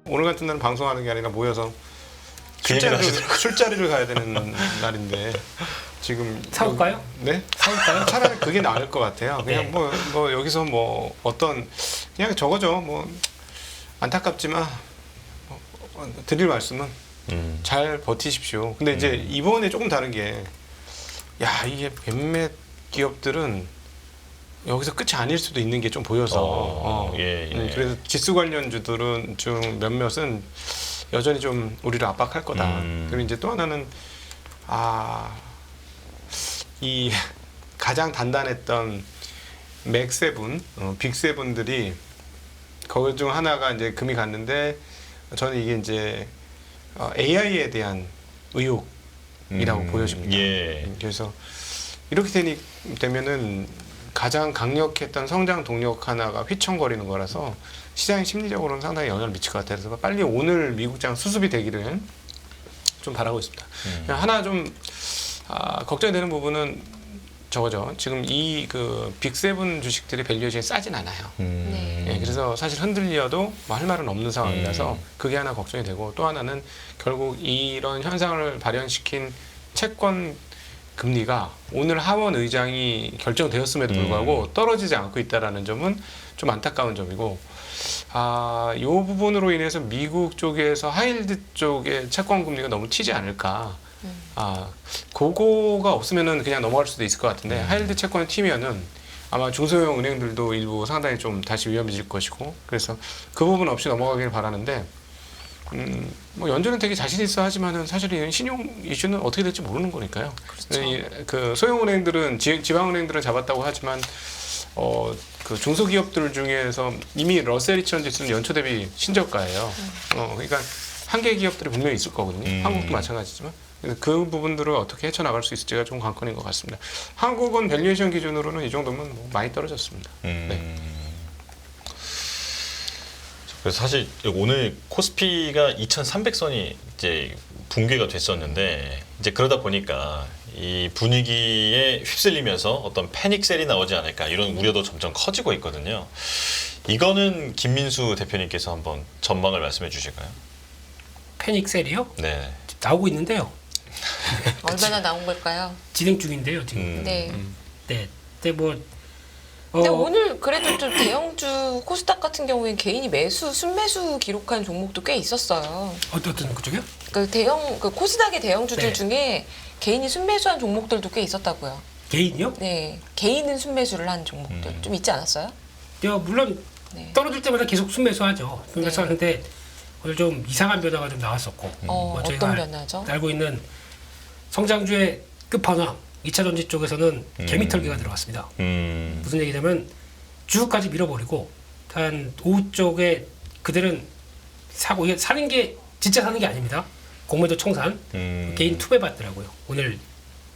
오늘 같은 날은 방송하는 게 아니라 모여서 그 얘기를 하시더라고요. 술자리를 가야 되는 날인데 지금 사올까요? 네? 사올까요? 차라리 그게 나을 것 같아요. 그냥 네. 뭐 여기서 뭐 어떤 그냥 저거죠. 뭐 안타깝지만 드릴 말씀은 잘 버티십시오. 근데 이제 이번에 조금 다른 게 야 이게 몇몇 기업들은 여기서 끝이 아닐 수도 있는 게 좀 보여서 예. 그래서 지수 관련주들은 좀 몇몇은 여전히 좀 우리를 압박할 거다. 그리고 이제 또 하나는 이 가장 단단했던 맥세븐, 빅세븐들이 거기 중 하나가 이제 금이 갔는데 저는 이게 이제 AI에 대한 의혹이라고 보여집니다. 예. 그래서 이렇게 되면은 가장 강력했던 성장 동력 하나가 휘청거리는 거라서 시장의 심리적으로는 상당히 영향을 미칠 것 같아서 빨리 오늘 미국장 수습이 되기를 좀 바라고 있습니다. 하나 좀 걱정이 되는 부분은 저거죠. 지금 이 그 빅세븐 주식들의 밸류에이션이 싸진 않아요. 네. 예, 그래서 사실 흔들려도 뭐 할 말은 없는 상황이라서 그게 하나 걱정이 되고 또 하나는 결국 이런 현상을 발현시킨 채권 금리가 오늘 하원 의장이 결정되었음에도 불구하고 떨어지지 않고 있다라는 점은 좀 안타까운 점이고 이 부분으로 인해서 미국 쪽에서 하이힐드 쪽의 채권 금리가 너무 튀지 않을까. 그거가 없으면은 그냥 넘어갈 수도 있을 것 같은데 하이힐드 채권이 튀면은 아마 중소형 은행들도 일부 상당히 좀 다시 위험해질 것이고 그래서 그 부분 없이 넘어가길 바라는데 뭐 연준은 되게 자신 있어 하지만은 사실 이 신용 이슈는 어떻게 될지 모르는 거니까요. 그렇죠. 그 소형 은행들은 지방 은행들은 잡았다고 하지만 그 중소기업들 중에서 이미 러셀 2000 지수는 연초 대비 신저가예요. 그러니까 한계 기업들이 분명히 있을 거거든요. 한국도 마찬가지지만. 그래서 그 부분들을 어떻게 헤쳐나갈 수 있을지가 좀 관건인 것 같습니다. 한국은 밸류에이션 기준으로는 이 정도면 뭐 많이 떨어졌습니다. 네. 그래서 사실 오늘 코스피가 2,300선이 이제 붕괴가 됐었는데 이제 그러다 보니까 이 분위기에 휩쓸리면서 어떤 패닉셀이 나오지 않을까 이런 우려도 점점 커지고 있거든요. 이거는 김민수 대표님께서 한번 전망을 말씀해 주실까요? 패닉셀이요? 네. 나오고 있는데요. 얼마나 나온 걸까요? 진행 중인데요, 지금. 네. 네. 근데 뭐 근데 오늘 그래도 좀 대형주 코스닥 같은 경우엔 개인이 순매수 기록한 종목도 꽤 있었어요. 어떤 그쪽이요? 그 코스닥의 대형주들 네. 중에 개인이 순매수한 종목들도 꽤 있었다고요. 개인이요? 네, 개인은 순매수를 한 종목들 좀 있지 않았어요? 물론 네. 떨어질 때마다 계속 순매수하죠. 순매수 네. 하는데 오늘 좀 이상한 변화가 좀 나왔었고 뭐 저희가 어떤 변화죠? 알고 있는 성장주의 끝판왕 2차 전지 쪽에서는 개미털기가 들어갔습니다. 무슨 얘기냐면 주까지 밀어버리고 한 오후 쪽에 그들은 사고 이게 사는 게 진짜 사는 게 아닙니다. 공매도 청산 개인 투매 받더라고요. 오늘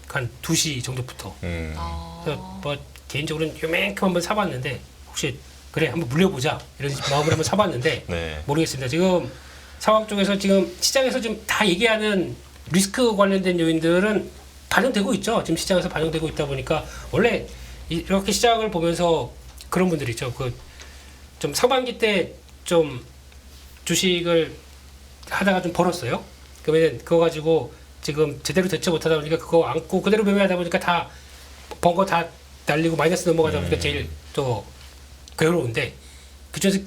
한 2시 정도부터. 그래서 뭐 개인적으로는 요만큼 한번 사봤는데 혹시 그래 한번 물려보자 이런 마음으로 한번 사봤는데 네. 모르겠습니다. 지금 상황 쪽에서 지금 시장에서 지금 다 얘기하는 리스크 관련된 요인들은 반영되고 있죠. 지금 시장에서 반영되고 있다 보니까 원래 이렇게 시장을 보면서 그런 분들이 있죠. 그 좀 상반기 때 좀 주식을 하다가 좀 벌었어요. 그러면 그거 가지고 지금 제대로 대처 못하다 보니까 그거 안고 그대로 매매하다 보니까 다 번 거 다 날리고 마이너스 넘어가다 보니까 제일 또 괴로운데 그중에서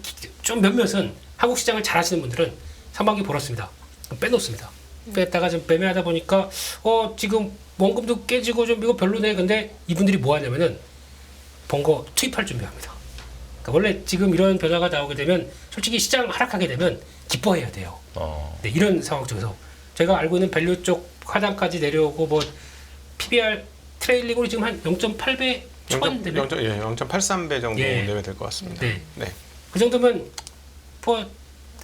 좀 몇몇은 한국 시장을 잘 하시는 분들은 상반기 벌었습니다. 그럼 빼놓습니다. 뺐다가 좀 매매하다 보니까 지금 원금도 깨지고 좀 이거 별로네. 근데 이분들이 뭐 하냐면은 번 거 투입할 준비합니다. 그러니까 원래 지금 이런 변화가 나오게 되면 솔직히 시장 하락하게 되면 기뻐해야 돼요. 네, 이런 상황 쪽에서 제가 알고 있는 밸류 쪽 하단까지 내려오고 뭐 PBR 트레일링으로 지금 한 0.8배 초반 되면 0.83배 정도 예. 내면 될 것 같습니다. 네. 네. 그 정도면 뭐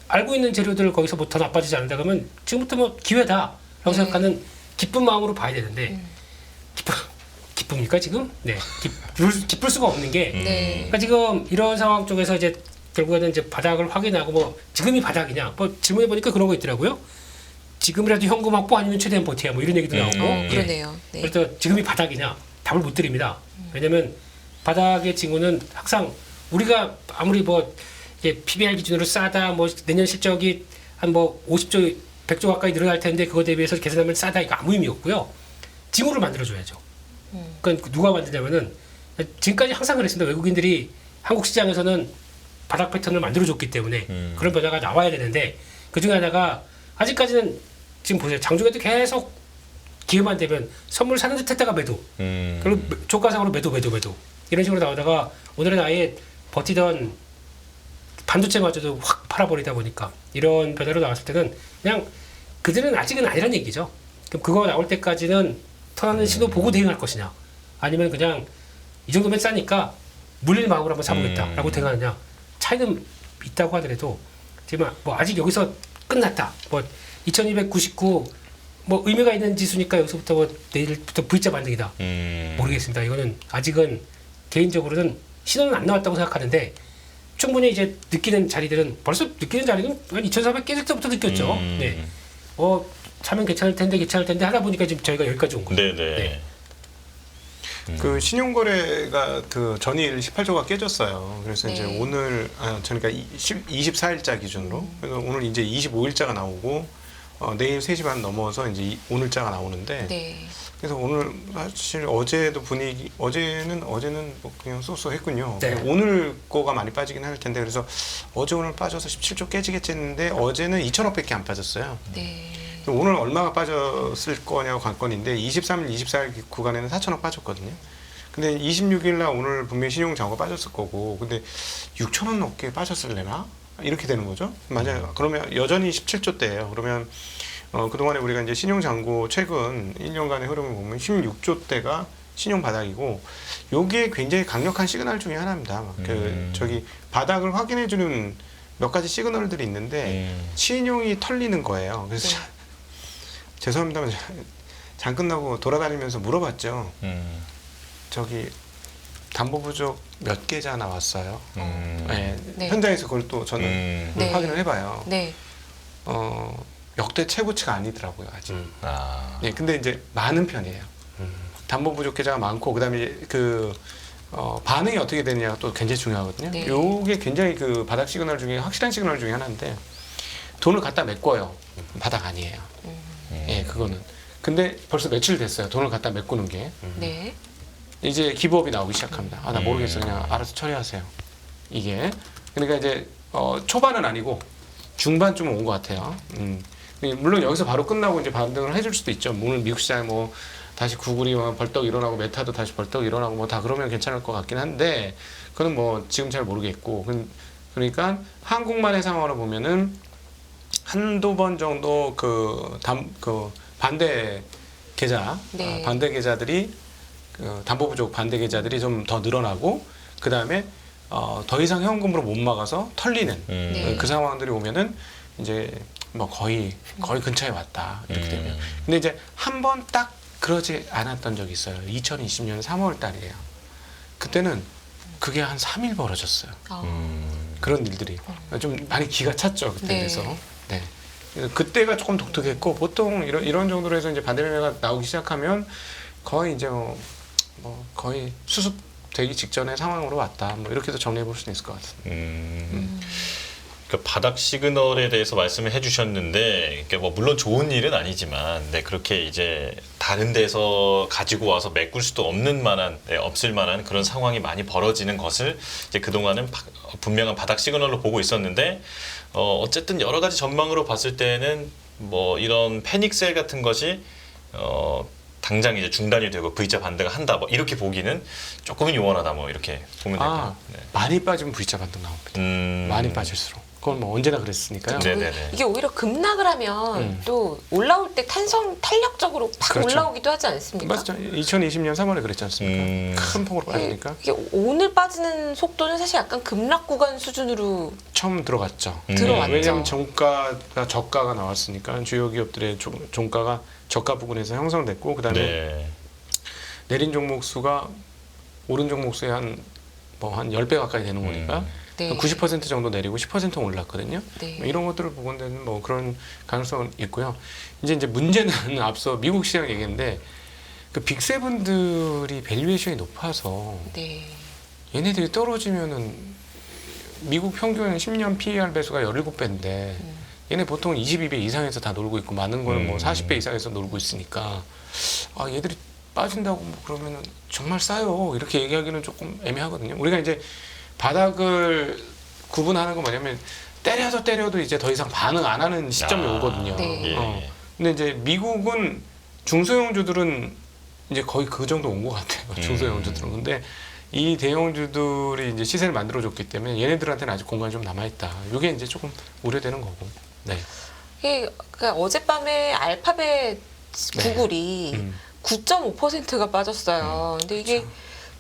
알고 있는 재료들 거기서 뭐 더 나빠지지 않는다 그러면 지금부터 뭐 기회다라고 생각하는 기쁜 마음으로 봐야 되는데 기쁩니까 지금? 네. 기쁠 수가 없는 게 네. 그러니까 지금 이런 상황 쪽에서 이제 결국에는 이제 바닥을 확인하고 뭐 지금이 바닥이냐 뭐 질문해 보니까 그런 거 있더라고요. 지금이라도 현금 확보 아니면 최대한 버텨야 뭐 이런 얘기도 나오고 그러네요. 네. 그래서 지금이 바닥이냐 답을 못 드립니다. 왜냐하면 바닥의 징후는 항상 우리가 아무리 뭐 이게 PBR 기준으로 싸다, 뭐 내년 실적이 한 뭐 50조, 100조 가까이 늘어날 텐데 그거 대비해서 계산하면 싸다 이거 아무 의미 없고요. 징후를 만들어줘야죠. 그러니까 누가 만드냐면은 지금까지 항상 그랬습니다. 외국인들이 한국 시장에서는 바닥 패턴을 만들어줬기 때문에 그런 변화가 나와야 되는데 그 중에 하나가 아직까지는 지금 보세요. 장중에도 계속 기회만 되면 선물 사는 듯 했다가 매도. 그리고 조가상으로 매도 이런 식으로 나오다가 오늘은 아예 버티던 반도체마저도 확 팔아버리다 보니까 이런 변화로 나왔을 때는 그냥 그들은 아직은 아니란 얘기죠. 그럼 그거 나올 때까지는 턴하는 신호 보고 대응할 것이냐 아니면 그냥 이 정도면 싸니까 물릴 마음으로 한번 사보겠다라고 대응하느냐 차이는 있다고 하더라도 지금 뭐 아직 여기서 끝났다 뭐 2299 뭐 의미가 있는 지수니까 여기서부터 뭐 내일부터 V자 반등이다 모르겠습니다. 이거는 아직은 개인적으로는 신호는 안 나왔다고 생각하는데 충분히 이제 느끼는 자리들은 벌써 느끼는 자리는 한 2,400 깨질 때부터 느꼈죠. 네. 사면 괜찮을 텐데 하다 보니까 지금 저희가 여기까지 온 거예요. 네네. 네. 그 신용거래가 그 전일 18조가 깨졌어요. 그래서 네. 이제 오늘 그러니까 24일자 기준으로 그래서 오늘 이제 25일자가 나오고 내일 3시 반 넘어서 이제 오늘자가 나오는데 네. 그래서 오늘 사실 어제도 분위기 어제는 뭐 그냥 쏘쏘했군요. 네. 오늘 거가 많이 빠지긴 할 텐데 그래서 어제 오늘 빠져서 17조 깨지겠지 했는데 어제는 2천억밖에 안 빠졌어요. 네. 오늘 얼마가 빠졌을 거냐고 관건인데 23일, 24일 구간에는 4천억 빠졌거든요. 근데 26일 날 오늘 분명히 신용장고가 빠졌을 거고 근데 6천억 넘게 빠졌을래나? 이렇게 되는 거죠. 맞아요. 그러면 여전히 17조대예요. 그러면 그동안에 우리가 이제 신용장고 최근 1년간의 흐름을 보면 16조대가 신용 바닥이고 요게 굉장히 강력한 시그널 중에 하나입니다. 저기 바닥을 확인해 주는 몇 가지 시그널들이 있는데 신용이 털리는 거예요. 그래서 네. 죄송합니다만 장 끝나고 돌아다니면서 물어봤죠. 저기 담보 부족 몇 계좌 나왔어요? 네, 네. 현장에서 그걸 또 저는 네. 확인을 해봐요. 네. 역대 최고치가 아니더라고요 아직. 아. 네, 근데 이제 많은 편이에요. 담보 부족 계좌가 많고 그다음에 반응이 어떻게 되느냐가 또 굉장히 중요하거든요. 네. 요게 굉장히 그 바닥 시그널 중에 확실한 시그널 중에 하나인데 돈을 갖다 메꿔요. 바닥 아니에요. 예, 그거는. 근데 벌써 며칠 됐어요. 돈을 갖다 메꾸는 게. 네. 이제 기부업이 나오기 시작합니다. 나 모르겠어. 그냥 알아서 처리하세요. 이게. 그러니까 이제 초반은 아니고 중반쯤은 온 것 같아요. 물론 여기서 바로 끝나고 이제 반등을 해줄 수도 있죠. 오늘 미국 시장에 뭐 다시 구글이 벌떡 일어나고 메타도 다시 벌떡 일어나고 뭐 다 그러면 괜찮을 것 같긴 한데 그건 뭐 지금 잘 모르겠고 그러니까 한국만의 상황으로 보면은 한두 번 정도 반대 계좌 네. 반대 계좌들이 담보 부족 반대 계좌들이 좀 더 늘어나고 그 다음에 더 이상 현금으로 못 막아서 털리는 네. 그 상황들이 오면은 이제 뭐 거의 근처에 왔다 이렇게 되면 근데 이제 한 번 딱 그러지 않았던 적이 있어요. 2020년 3월 달이에요. 그때는 그게 한 3일 벌어졌어요. 그런 일들이 좀 많이 기가 찼죠 그때. 네. 그래서 네. 그때가 조금 독특했고 보통 이런 정도로 해서 이제 반대 매매가 나오기 시작하면 거의 이제 뭐 거의 수습되기 직전의 상황으로 왔다. 뭐 이렇게도 정리해 볼 수 있을 것 같습니다. 그 바닥 시그널에 대해서 말씀을 해주셨는데, 뭐 물론 좋은 일은 아니지만, 네, 그렇게 이제 다른 데서 가지고 와서 메꿀 수도 없을 만한 그런 상황이 많이 벌어지는 것을 이제 그동안은 분명한 바닥 시그널로 보고 있었는데, 어쨌든 여러 가지 전망으로 봤을 때는 뭐 이런 패닉셀 같은 것이 당장 이제 중단이 되고 V자 반등을 한다, 뭐 이렇게 보기는 조금은 요원하다, 뭐 이렇게 보면 될까요? 네. 많이 빠지면 V자 반등 나옵니다. 많이 빠질수록. 그건 뭐 언제나 그랬으니까요. 네네네. 이게 오히려 급락을 하면 또 올라올 때 탄력적으로 팍 그렇죠. 올라오기도 하지 않습니까? 맞죠. 2020년 3월에 그랬지 않습니까? 큰 폭으로 빠지니까 이게 오늘 빠지는 속도는 사실 약간 급락 구간 수준으로 처음 들어갔죠. 들어왔죠. 왜냐하면 저가가 나왔으니까 주요 기업들의 종가가 저가 부근에서 형성됐고 그다음에 네. 내린 종목 수가 오른 종목 수의 한 10배 가까이 되는 거니까 네. 90% 정도 내리고 10% 올랐거든요. 네. 이런 것들을 보건대는 뭐 그런 가능성은 있고요. 이제 문제는 앞서 미국 시장 얘기인데 그 빅세븐들이 밸류에이션이 높아서 네. 얘네들이 떨어지면은 미국 평균 10년 PER 배수가 17배인데 얘네 보통 22배 이상에서 다 놀고 있고 많은 거는 뭐 40배 이상에서 놀고 있으니까 아 얘들이 빠진다고 뭐 그러면은 정말 싸요 이렇게 얘기하기는 조금 애매하거든요. 우리가 이제 바닥을 구분하는 건 뭐냐면 때려도 이제 더 이상 반응 안 하는 시점이 오거든요. 네. 예. 근데 이제 미국은 중소형주들은 이제 거의 그 정도 온 것 같아요. 중소형주들은. 근데 이 대형주들이 이제 시세를 만들어줬기 때문에 얘네들한테는 아직 공간이 좀 남아있다. 이게 이제 조금 우려되는 거고. 네. 이게 그러니까 어젯밤에 알파벳 네. 구글이 9.5%가 빠졌어요. 근데 이게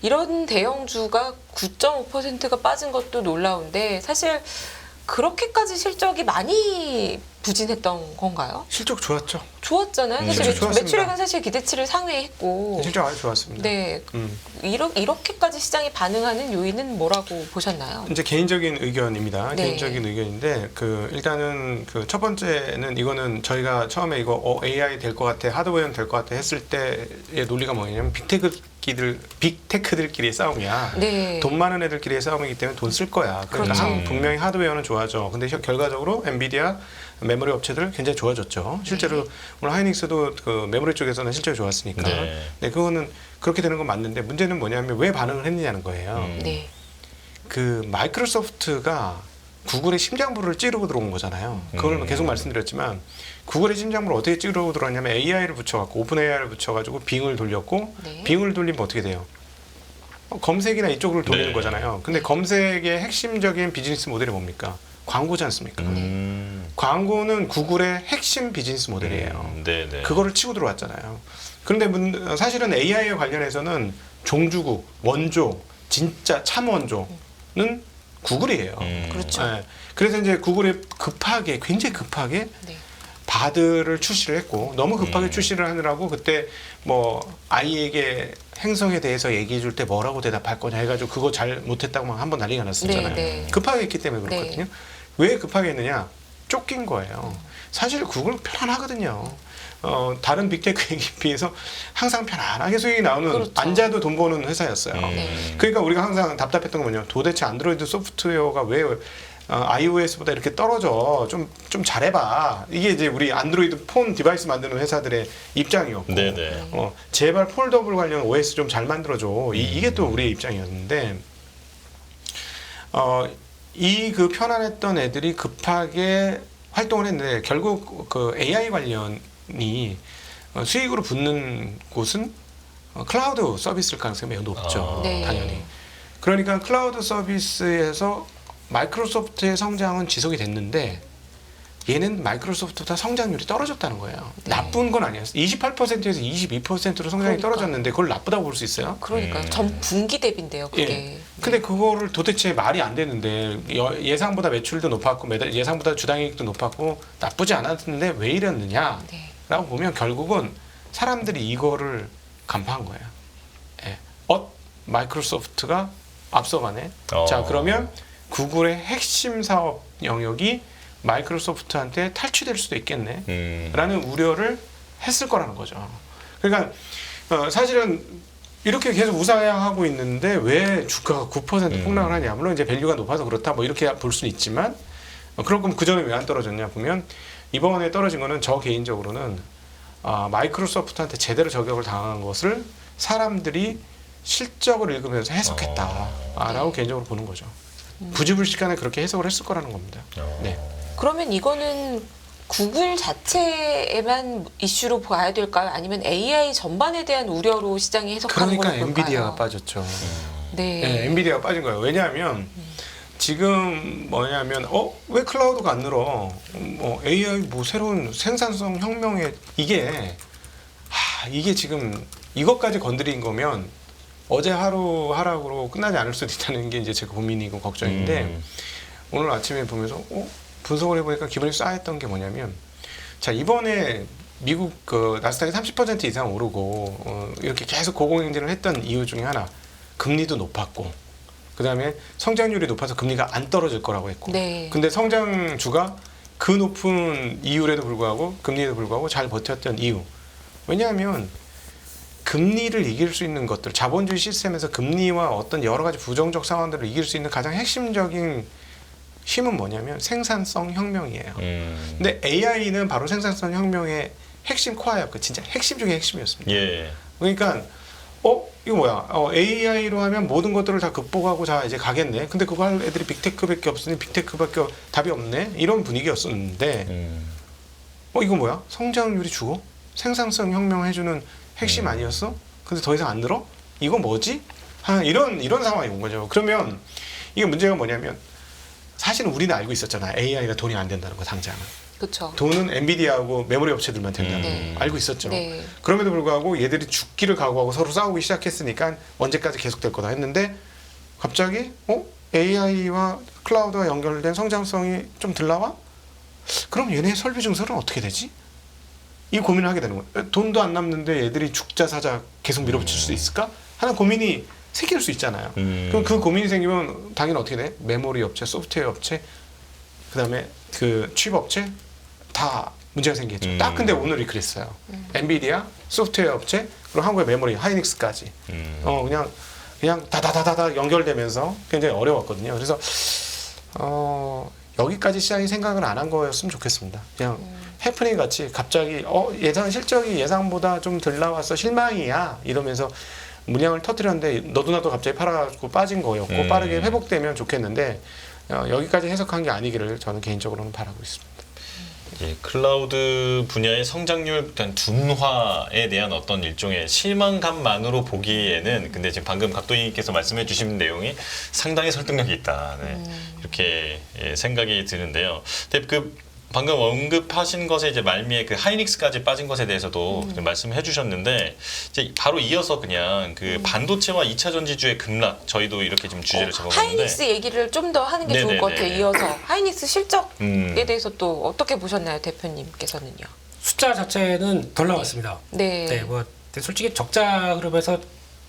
이런 대형주가 9.5%가 빠진 것도 놀라운데 사실 그렇게까지 실적이 많이 부진했던 건가요? 실적 좋았죠. 좋았잖아요. 사실 실적 좋았습니다. 매출액은 사실 기대치를 상회했고. 실적 아주 좋았습니다. 네. 이렇게까지 시장이 반응하는 요인은 뭐라고 보셨나요? 이제 개인적인 의견입니다. 네. 개인적인 의견인데 일단은 첫 번째는 이거는 저희가 처음에 이거 AI 될 것 같아, 하드웨어는 될 것 같아 했을 때의 논리가 뭐냐면 빅테크들끼리의 싸움이야. 네. 돈 많은 애들끼리의 싸움이기 때문에 돈 쓸 거야. 그러니까 그렇죠. 분명히 하드웨어는 좋아져. 근데 결과적으로 엔비디아 메모리 업체들 굉장히 좋아졌죠. 실제로 오늘 하이닉스도 그 메모리 쪽에서는 실적이 좋았으니까. 네. 네, 그거는 그렇게 되는 건 맞는데 문제는 뭐냐면 왜 반응을 했느냐는 거예요. 네. 그 마이크로소프트가 구글의 심장부를 찌르고 들어온 거잖아요. 그걸 계속 말씀드렸지만 구글의 심장부를 어떻게 찌르고 들어왔냐면 AI를 붙여갖고 오픈 AI를 붙여가지고 빙을 돌렸고 네. 빙을 돌리면 어떻게 돼요? 검색이나 이쪽으로 돌리는 네. 거잖아요. 근데 검색의 핵심적인 비즈니스 모델이 뭡니까? 광고지 않습니까? 광고는 구글의 핵심 비즈니스 모델이에요. 네네. 그거를 치고 들어왔잖아요. 그런데 사실은 AI에 관련해서는 종주국, 원조, 진짜 참 원조는 구글이에요. 그렇죠. 네. 그래서 이제 구글이 굉장히 급하게 네. 바드를 출시를 했고 너무 급하게 출시를 하느라고 그때 뭐 아이에게 행성에 대해서 얘기해 줄 때 뭐라고 대답할 거냐 해가지고 그거 잘 못했다고 막 한번 난리가 났었잖아요. 네, 네. 급하게 했기 때문에 그렇거든요. 왜 급하게 했느냐? 쫓긴 거예요. 사실 구글은 편안하거든요. 다른 빅테크에 비해서 항상 편안하게 수익이 나오는 그렇죠. 앉아도 돈 버는 회사였어요. 네. 그러니까 우리가 항상 답답했던 건 뭐냐? 도대체 안드로이드 소프트웨어가 왜 iOS보다 이렇게 떨어져? 좀 잘해봐. 이게 이제 우리 안드로이드 폰 디바이스 만드는 회사들의 입장이었고, 네네. 제발 폴더블 관련 OS 좀 잘 만들어줘. 이게 또 우리의 입장이었는데, 이 그 편안했던 애들이 급하게 활동을 했는데 결국 그 AI 관련이 수익으로 붙는 곳은 클라우드 서비스일 가능성이 매우 높죠. 네. 당연히. 그러니까 클라우드 서비스에서 마이크로소프트의 성장은 지속이 됐는데 얘는 마이크로소프트보다 성장률이 떨어졌다는 거예요. 나쁜 건 아니었어요. 28%에서 22%로 성장이 그러니까. 떨어졌는데 그걸 나쁘다고 볼 수 있어요? 그러니까 전 분기 대비인데요, 그게. 예. 근데 그거를 도대체 말이 안 되는데 예상보다 매출도 높았고 예상보다 주당이익도 높았고 나쁘지 않았는데 왜 이랬느냐라고 네. 보면 결국은 사람들이 이거를 간파한 거예요. 예. 마이크로소프트가 앞서가네. 자, 그러면 구글의 핵심 사업 영역이 마이크로소프트한테 탈취될 수도 있겠네 라는 우려를 했을 거라는 거죠. 그러니까 사실은 이렇게 계속 우상향하고 있는데 왜 주가가 9% 폭락을 하냐. 물론 이제 밸류가 높아서 그렇다 뭐 이렇게 볼 수는 있지만 그럴 거면 그 전에 왜 안 떨어졌냐 보면 이번에 떨어진 거는 저 개인적으로는 마이크로소프트한테 제대로 저격을 당한 것을 사람들이 실적을 읽으면서 해석했다라고 개인적으로 보는 거죠. 부지불식간에 그렇게 해석을 했을 거라는 겁니다. 네. 그러면 이거는 구글 자체에만 이슈로 봐야 될까요? 아니면 AI 전반에 대한 우려로 시장이 해석하는 그러니까 걸까요? 엔비디아가 빠졌죠. 네. 네, 엔비디아가 빠진 거예요. 왜냐하면 지금 뭐냐면 왜 클라우드가 안 늘어? AI 뭐 새로운 생산성 혁명에 이게 지금 이것까지 건드린 거면 어제 하루 하락으로 끝나지 않을 수도 있다는 게 이제 제 고민이고 걱정인데 오늘 아침에 보면서 분석을 해보니까 기분이 싸했던 게 뭐냐면 자 이번에 미국 그 나스닥이 30% 이상 오르고 이렇게 계속 고공행진을 했던 이유 중에 하나 금리도 높았고 그 다음에 성장률이 높아서 금리가 안 떨어질 거라고 했고 네. 근데 성장주가 그 높은 이율에도 불구하고 금리에도 불구하고 잘 버텼던 이유 왜냐하면 금리를 이길 수 있는 것들 자본주의 시스템에서 금리와 어떤 여러 가지 부정적 상황들을 이길 수 있는 가장 핵심적인 힘은 뭐냐면 생산성 혁명이에요. 근데 AI는 바로 생산성 혁명의 핵심 코어였고 진짜 핵심 중에 핵심이었습니다. 예. 그러니까 이거 뭐야? AI로 하면 모든 것들을 다 극복하고 자 이제 가겠네. 근데 그거 할 애들이 빅테크밖에 없으니 빅테크밖에 답이 없네. 이런 분위기였었는데 이거 뭐야? 성장률이 죽어? 생산성 혁명 해주는 핵심 아니었어? 근데 더 이상 안 늘어? 이거 뭐지? 이런 상황이 온 거죠. 그러면 이게 문제가 뭐냐면 사실은 우리는 알고 있었잖아. AI가 돈이 안 된다는 거 당장은. 그렇죠. 돈은 엔비디아하고 메모리 업체들만 된다는 네. 거 알고 있었죠. 네. 그럼에도 불구하고 얘들이 죽기를 각오하고 서로 싸우기 시작했으니까 언제까지 계속될 거다 했는데 갑자기 AI와 클라우드와 연결된 성장성이 좀 덜 나와? 그럼 얘네 설비 증설은 어떻게 되지? 이 고민을 하게 되는 거예요. 돈도 안 남는데 얘들이 죽자 사자 계속 밀어붙일 수 있을까? 하는 고민이 생길 수 있잖아요. 그럼 그 고민이 생기면 당연히 어떻게 돼? 메모리 업체, 소프트웨어 업체, 그다음에 그 칩 업체 다 문제가 생기겠죠. 딱 근데 오늘이 그랬어요. 엔비디아, 소프트웨어 업체, 그리고 한국의 메모리, 하이닉스까지. 그냥 다다다다다 연결되면서 굉장히 어려웠거든요. 그래서 여기까지 시장이 생각을 안 한 거였으면 좋겠습니다. 그냥 해프닝 같이 갑자기 예상 실적이 예상보다 좀 덜 나왔어 실망이야 이러면서 물량을 터뜨렸는데 너도 나도 갑자기 팔아가지고 빠진 거였고 빠르게 회복되면 좋겠는데 여기까지 해석한 게 아니기를 저는 개인적으로는 바라고 있습니다. 예, 클라우드 분야의 성장률 둔화에 대한 어떤 일종의 실망감만으로 보기에는 근데 지금 방금 각도님께서 말씀해 주신 내용이 상당히 설득력이 있다. 네. 이렇게 생각이 드는데요. 근데 그 방금 언급하신 것에 이제 말미에 그 하이닉스까지 빠진 것에 대해서도 말씀해 주셨는데 이제 바로 이어서 그냥 그 반도체와 2차 전지주의 급락 저희도 이렇게 지금 주제를 잡아봤는데 하이닉스 얘기를 좀 더 하는 게 좋을 것 같아요. 이어서 하이닉스 실적에 대해서 또 어떻게 보셨나요, 대표님께서는요? 숫자 자체는 덜 나왔습니다. 네. 네, 뭐 솔직히 적자 흐름에서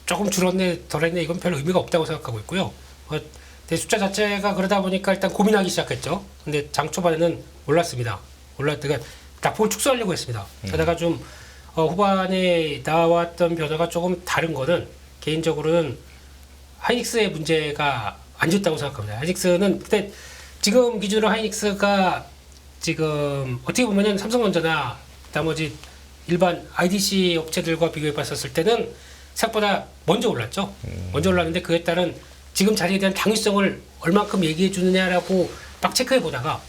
조금 줄었네, 덜했네 이건 별 의미가 없다고 생각하고 있고요. 근데 숫자 자체가 그러다 보니까 일단 고민하기 시작했죠. 근데 장 초반에는 올랐습니다. 그러니까 낙폭을 축소하려고 했습니다. 게다가 좀 후반에 나왔던 변화가 조금 다른 거는 개인적으로는 하이닉스의 문제가 안 좋다고 생각합니다. 하이닉스는 근데 지금 기준으로 하이닉스가 지금 어떻게 보면은 삼성전자나 나머지 일반 IDC 업체들과 비교해 봤었을 때는 생각보다 먼저 올랐죠. 먼저 올랐는데 그에 따른 지금 자리에 대한 당위성을 얼만큼 얘기해 주느냐라고 막 체크해 보다가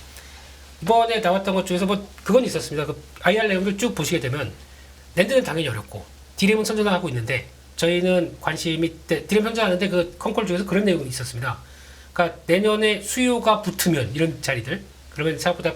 이번에 나왔던 것 중에서 뭐 그건 있었습니다. 그 IR 내용을 쭉 보시게 되면 낸드는 당연히 어렵고 디램은 선전하고 있는데 저희는 관심이 디램 선전하는데 그 컨콜 중에서 그런 내용이 있었습니다. 그러니까 내년에 수요가 붙으면 이런 자리들 그러면 생각보다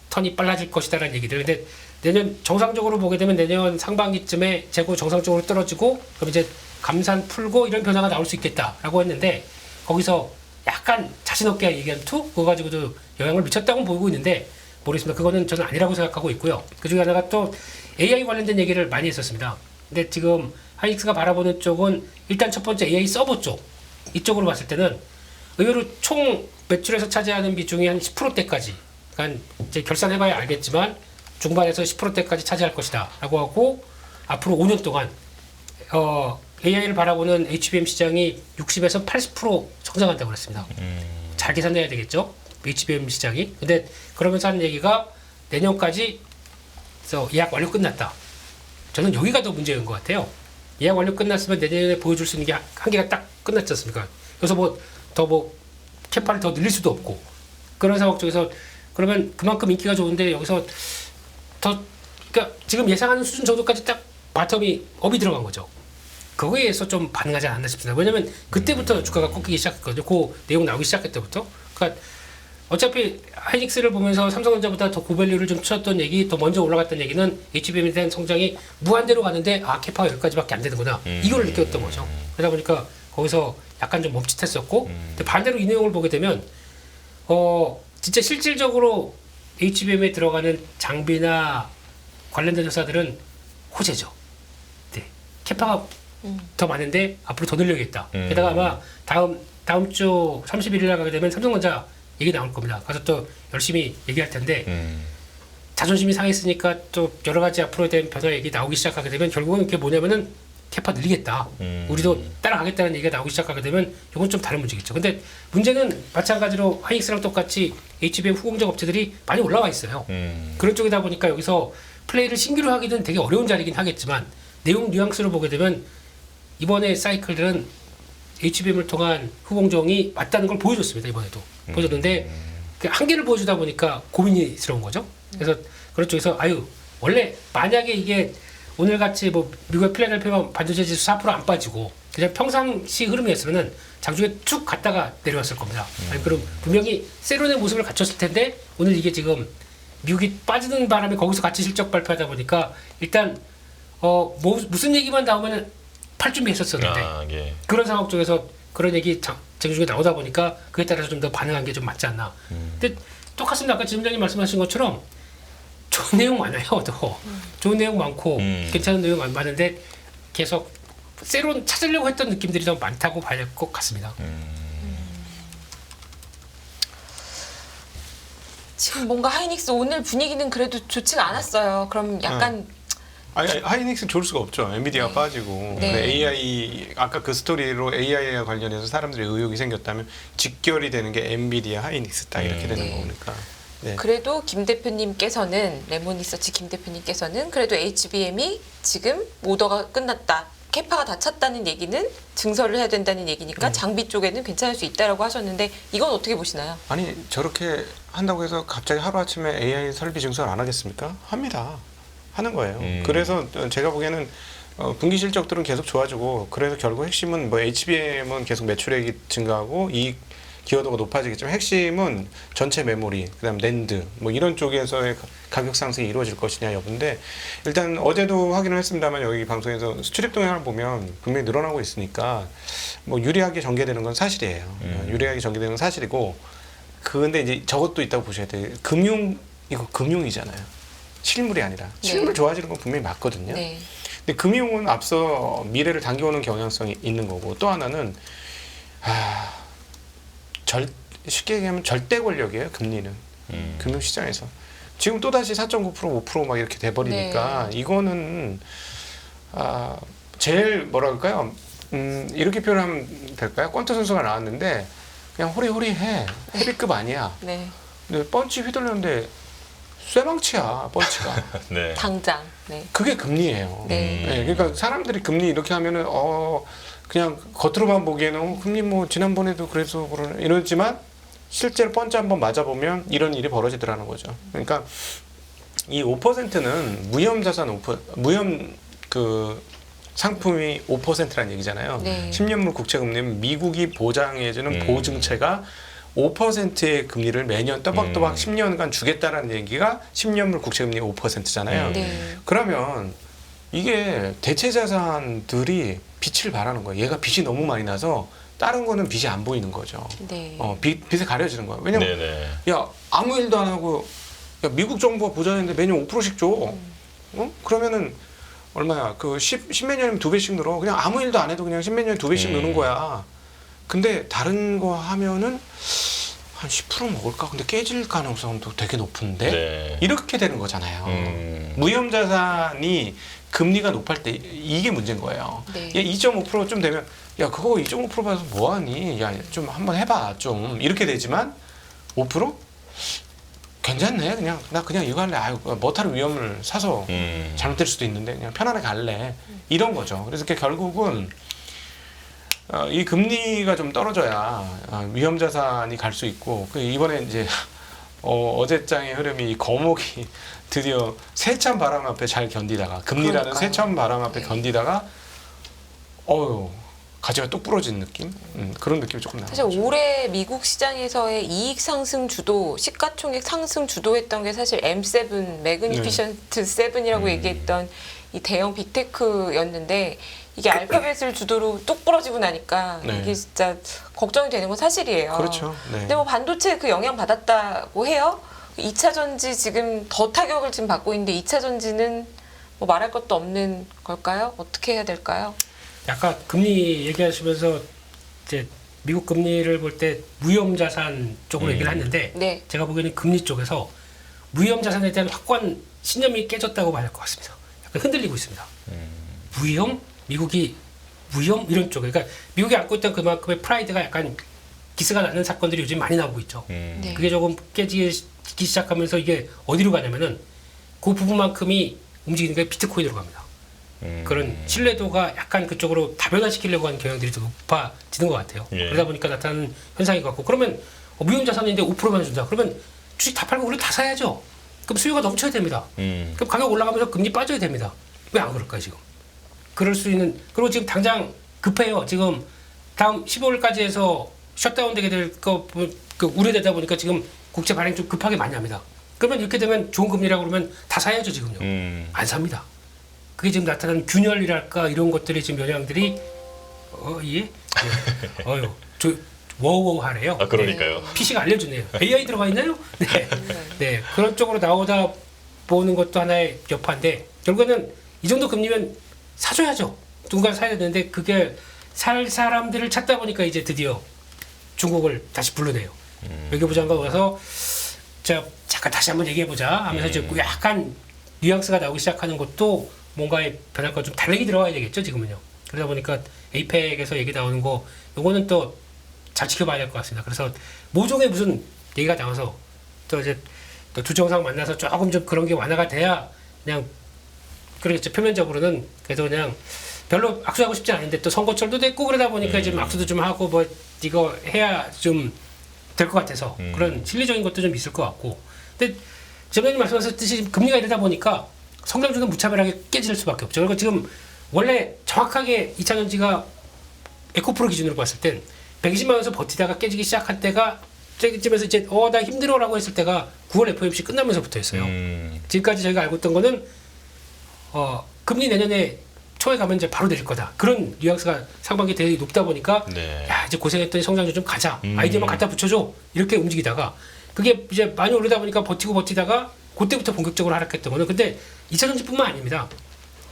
턴이 빨라질 것이다라는 얘기들. 근데 내년 정상적으로 보게 되면 내년 상반기쯤에 재고 정상적으로 떨어지고 그럼 이제 감산 풀고 이런 변화가 나올 수 있겠다라고 했는데 거기서 약간 자신 없게 얘기한 그거 가지고도 영향을 미쳤다고 보이고 있는데 모르겠습니다. 그거는 저는 아니라고 생각하고 있고요. 그중에 하나가 또 AI 관련된 얘기를 많이 했었습니다. 근데 지금 하이닉스가 바라보는 쪽은 일단 첫 번째 AI 서버 쪽 이쪽으로 봤을 때는 의외로 총 매출에서 차지하는 비중이 한 10%대까지 그러니까 이제 결산해봐야 알겠지만 중반에서 10%대까지 차지할 것이다 라고 하고 앞으로 5년 동안 AI를 바라보는 HBM 시장이 60에서 80% 성장한다고 그랬습니다. 잘 계산해야 되겠죠? HBM 시장이. 근데 그러면서 하는 얘기가 내년까지 예약 완료 끝났다. 저는 여기가 더 문제인 것 같아요. 예약 완료 끝났으면 내년에 보여줄 수 있는 게 한계가 딱 끝났지 않습니까? 그래서 캐파를 더 늘릴 수도 없고 그런 상황 쪽에서 그러면 그만큼 인기가 좋은데 여기서 그러니까 지금 예상하는 수준 정도까지 딱 바텀이 업이 들어간 거죠. 거기에 의해서 좀 반응하지 않았나 싶습니다. 왜냐면 그때부터 주가가 꺾이기 시작했거든요. 그 내용 나오기 시작할 때부터. 그러니까 어차피 하이닉스를 보면서 삼성전자보다 더 고밸류를 좀 쳤던 얘기, 더 먼저 올라갔던 얘기는 HBM에 대한 성장이 무한대로 가는데 파가 여기까지밖에 안 되는구나. 이걸 느꼈던 거죠. 그러다 보니까 거기서 약간 좀 멈칫했었고 근데 반대로 이 내용을 보게 되면 진짜 실질적으로 HBM에 들어가는 장비나 관련된 회사들은 호재죠. 네. 캐파가 더 많은데 앞으로 더 늘려야겠다. 게다가 아마 다음 주 31일 날 가게 되면 삼성전자 얘기 나올 겁니다. 가서 또 열심히 얘기할 텐데 자존심이 상했으니까 또 여러 가지 앞으로에 대한 변화 얘기 나오기 시작하게 되면 결국은 그게 뭐냐면은 캐파 늘리겠다. 우리도 따라가겠다는 얘기가 나오기 시작하게 되면 이건 좀 다른 문제겠죠. 근데 문제는 마찬가지로 하이닉스랑 똑같이 HBM 후공정 업체들이 많이 올라와 있어요. 그런 쪽이다 보니까 여기서 플레이를 신규로 하기는 되게 어려운 자리긴 하겠지만 내용 뉘앙스를 보게 되면 이번에 사이클들은 HBM을 통한 후공정이 맞다는 걸 보여줬습니다. 이번에도 보여줬는데 그 한계를 보여주다 보니까 고민스러운 거죠. 그래서 그런 쪽에서 원래 만약에 이게 오늘같이 뭐 미국의 필라델피아 반도체 지수 4% 안 빠지고 그냥 평상시 흐름이었으면은 장중에 쭉 갔다가 내려왔을 겁니다. 아니, 그럼 분명히 세론의 모습을 갖췄을 텐데 오늘 이게 지금 미국이 빠지는 바람에 거기서 같이 실적 발표하다 보니까 일단 무슨 얘기만 나오면은 팔 준비했었었는데 예. 그런 상황 쪽에서 그런 얘기 장중에 나오다 보니까 그에 따라서 좀 더 반응한 게 좀 맞지 않나. 근데 똑같습니다. 아까 지점장님 말씀하신 것처럼 좋은 내용 많아요. 더 좋은 내용 많고 괜찮은 내용 많은데 계속 세론 찾으려고 했던 느낌들이 더 많다고 봐야 될 것 같습니다. 지금 뭔가 하이닉스 오늘 분위기는 그래도 좋지가 않았어요. 그럼 약간 아니, 하이닉스 좋을 수가 없죠. 엔비디아가 빠지고 네. AI 아까 그 스토리로 AI와 관련해서 사람들의 의혹이 생겼다면 직결이 되는 게 엔비디아, 하이닉스 딱 이렇게 되는 네. 거니까. 네. 그래도 김 대표님께서는 레몬리서치 김 대표님께서는 그래도 HBM이 지금 오더가 끝났다. 캐파가 다 찼다는 얘기는 증설을 해야 된다는 얘기니까 장비 쪽에는 괜찮을 수 있다라고 하셨는데 이건 어떻게 보시나요? 아니 저렇게 한다고 해서 갑자기 하루아침에 AI 설비 증설 안 하겠습니까? 합니다. 하는 거예요. 그래서 제가 보기에는 분기 실적들은 계속 좋아지고 그래서 결국 핵심은 뭐 HBM은 계속 매출액이 증가하고 이익 기여도가 높아지겠지만 핵심은 전체 메모리, 그다음 낸드 뭐 이런 쪽에서의 가격 상승이 이루어질 것이냐 여부인데 일단 어제도 확인을 했습니다만 여기 방송에서 수출입 동향을 보면 분명히 늘어나고 있으니까 뭐 유리하게 전개되는 건 사실이에요. 유리하게 전개되는 건 사실이고 근데 이제 저것도 있다고 보셔야 돼요. 이거 금융이잖아요. 실물이 아니라 실물 좋아지는 건 분명히 맞거든요. 네. 근데 금융은 앞서 미래를 당겨오는 경향성이 있는 거고 또 하나는 쉽게 얘기하면 절대 권력이에요. 금리는 금융시장에서 지금 또 다시 4.9% 5% 막 이렇게 돼버리니까 이거는 제일 뭐라 그럴까요? 이렇게 표현하면 될까요? 꼰트 선수가 나왔는데 그냥 호리호리해 헤비급 아니야. 네. 근데 펀치 휘둘렸는데 쇠망치야 펀치가. 네. 당장. 네. 그게 금리예요. 네. 그러니까 사람들이 금리 이렇게 하면은 그냥 겉으로만 보기에는 금리 뭐 지난번에도 그래서 그러네 이러지만 실제로 펀치 한번 맞아보면 이런 일이 벌어지더라는 거죠. 그러니까 이 5%는 무형 자산 무형 그 상품이 5%라는 얘기잖아요. 네. 10년물 국채 금리는 미국이 보장해주는 보증채가 5%의 금리를 매년 또박또박 10년간 주겠다라는 얘기가 10년물 국채 금리 5%잖아요. 네. 그러면 이게 대체 자산들이 빛을 발하는 거예요. 얘가 빛이 너무 많이 나서 다른 거는 빛이 안 보이는 거죠. 네. 빛에 가려지는 거예요. 왜냐면 네네. 야 아무 일도 안 하고 야, 미국 정부가 보장했는데 매년 5%씩 줘. 그러면은 얼마야? 그 10몇 년이면 2배씩 늘어. 그냥 아무 일도 안 해도 그냥 10몇 년에 2배씩 느는 거야. 근데 다른 거 하면은 한 10% 먹을까? 근데 깨질 가능성도 되게 높은데 네. 이렇게 되는 거잖아요. 무형 자산이 금리가 높을 때 이게 문제인 거예요. 네. 얘 2.5%좀 되면 야 그거 2.5% 받아서 뭐하니? 야 좀 한번 해봐 좀 이렇게 되지만 5%? 괜찮네 그냥 나 그냥 이거 할래. 아유 머타르 위험을 사서 잘못될 수도 있는데 그냥 편안하게 갈래 이런 거죠. 그래서 결국은 이 금리가 좀 떨어져야 위험 자산이 갈 수 있고 이번에 이제 어제장의 흐름이 거목이 드디어 세찬 바람 앞에 잘 견디다가 금리라는 그러니까요. 세찬 바람 앞에 견디다가 가지가 뚝 부러진 느낌 그런 느낌이 조금 나요. 사실 올해 미국 시장에서의 이익 상승 주도, 시가총액 상승 주도했던 게 사실 M7, 매그니피션트 7이라고 얘기했던 이 대형 빅테크였는데 이게 알파벳을 주도로 뚝 부러지고 나니까 네. 이게 진짜 걱정이 되는 건 사실이에요. 그렇죠. 네. 근데 뭐 반도체 그 영향 받았다고 해요. 2차 전지 지금 더 타격을 지금 받고 있는데 2차 전지는 뭐 말할 것도 없는 걸까요? 어떻게 해야 될까요? 아까 금리 얘기하시면서 이제 미국 금리를 볼 때 무형 자산 쪽으로 얘기를 했는데 네. 제가 보기에는 금리 쪽에서 무형 자산에 대한 확고한 신념이 깨졌다고 봐야 할 것 같습니다. 약간 흔들리고 있습니다. 무형 미국이 위험 이런 쪽, 그러니까 미국이 안고 있던 그만큼의 프라이드가 약간 기스가 나는 사건들이 요즘 많이 나오고 있죠. 네. 그게 조금 깨지기 시작하면서 이게 어디로 가냐면은 그 부분만큼이 움직이는 게 비트코인으로 갑니다. 그런 신뢰도가 약간 그쪽으로 다변화시키려고 하는 경향들이 더 높아지는 것 같아요. 예. 그러다 보니까 나타나는 현상인 것 같고, 그러면 무형 자산인데 5%만 준다. 그러면 주식 다 팔고 우리 다 사야죠. 그럼 수요가 넘쳐야 됩니다. 그럼 가격 올라가면서 금리 빠져야 됩니다. 왜 안 그럴까요 지금? 그럴 수 있는, 그리고 지금 당장 급해요. 지금 다음 15일까지 해서 셧다운 되게 될 거 우려되다 보니까 지금 국채 발행 좀 급하게 많이 합니다. 그러면 이렇게 되면 좋은 금리라고 그러면 다 사야죠 지금요. 안 삽니다. 그게 지금 나타나는 균열이랄까 이런 것들이 지금 영향들이 예? 어유 워워하래요. 아 그러니까요. PC가 알려주네요. AI 들어가 있나요? 네. 네. 그런 쪽으로 나오다 보는 것도 하나의 여파인데, 결국에는 이 정도 금리면 사줘야죠. 누군가 사야 되는데 그게 살 사람들을 찾다 보니까 이제 드디어 중국을 다시 불러내요. 외교부 장관 와서 자 잠깐 다시 한번 얘기해보자 하면서 이제 약간 뉘앙스가 나오기 시작하는 것도 뭔가의 변화가 좀 다르게 들어가야 되겠죠 지금은요. 그러다 보니까 에이펙에서 얘기 나오는 거 요거는 또 잘 지켜봐야 될 것 같습니다. 그래서 모종의 무슨 얘기가 나와서 또 이제 또 두 정상 만나서 조금 좀 그런 게 완화가 돼야 그냥 그러겠죠. 표면적으로는 그래도 그냥 별로 악수하고 싶지 않은데 또 선거철도 됐고 그러다 보니까 지금 악수도 좀 하고 뭐 이거 해야 좀 될 것 같아서 그런 실리적인 것도 좀 있을 것 같고. 근데 지금 말씀하셨듯이 금리가 이러다 보니까 성장주는 무차별하게 깨질 수밖에 없죠. 그리고 지금 원래 정확하게 2차전지가 에코프로 기준으로 봤을 땐 120만 원에서 버티다가 깨지기 시작한 때가 저기쯤에서 이제 나 힘들어라고 했을 때가 9월 FOMC 끝나면서부터였어요. 지금까지 저희가 알고 있던 거는 금리 내년에 초에 가면 이제 바로 내릴 거다. 그런 뉘앙스가 상반기 대응이 높다 보니까 네. 야 이제 고생했더니 성장률 좀 가자. 아이디어만 갖다 붙여줘. 이렇게 움직이다가 그게 이제 많이 오르다 보니까 버티다가 그때부터 본격적으로 하락했던 거는, 근데 2차전지뿐만 아닙니다.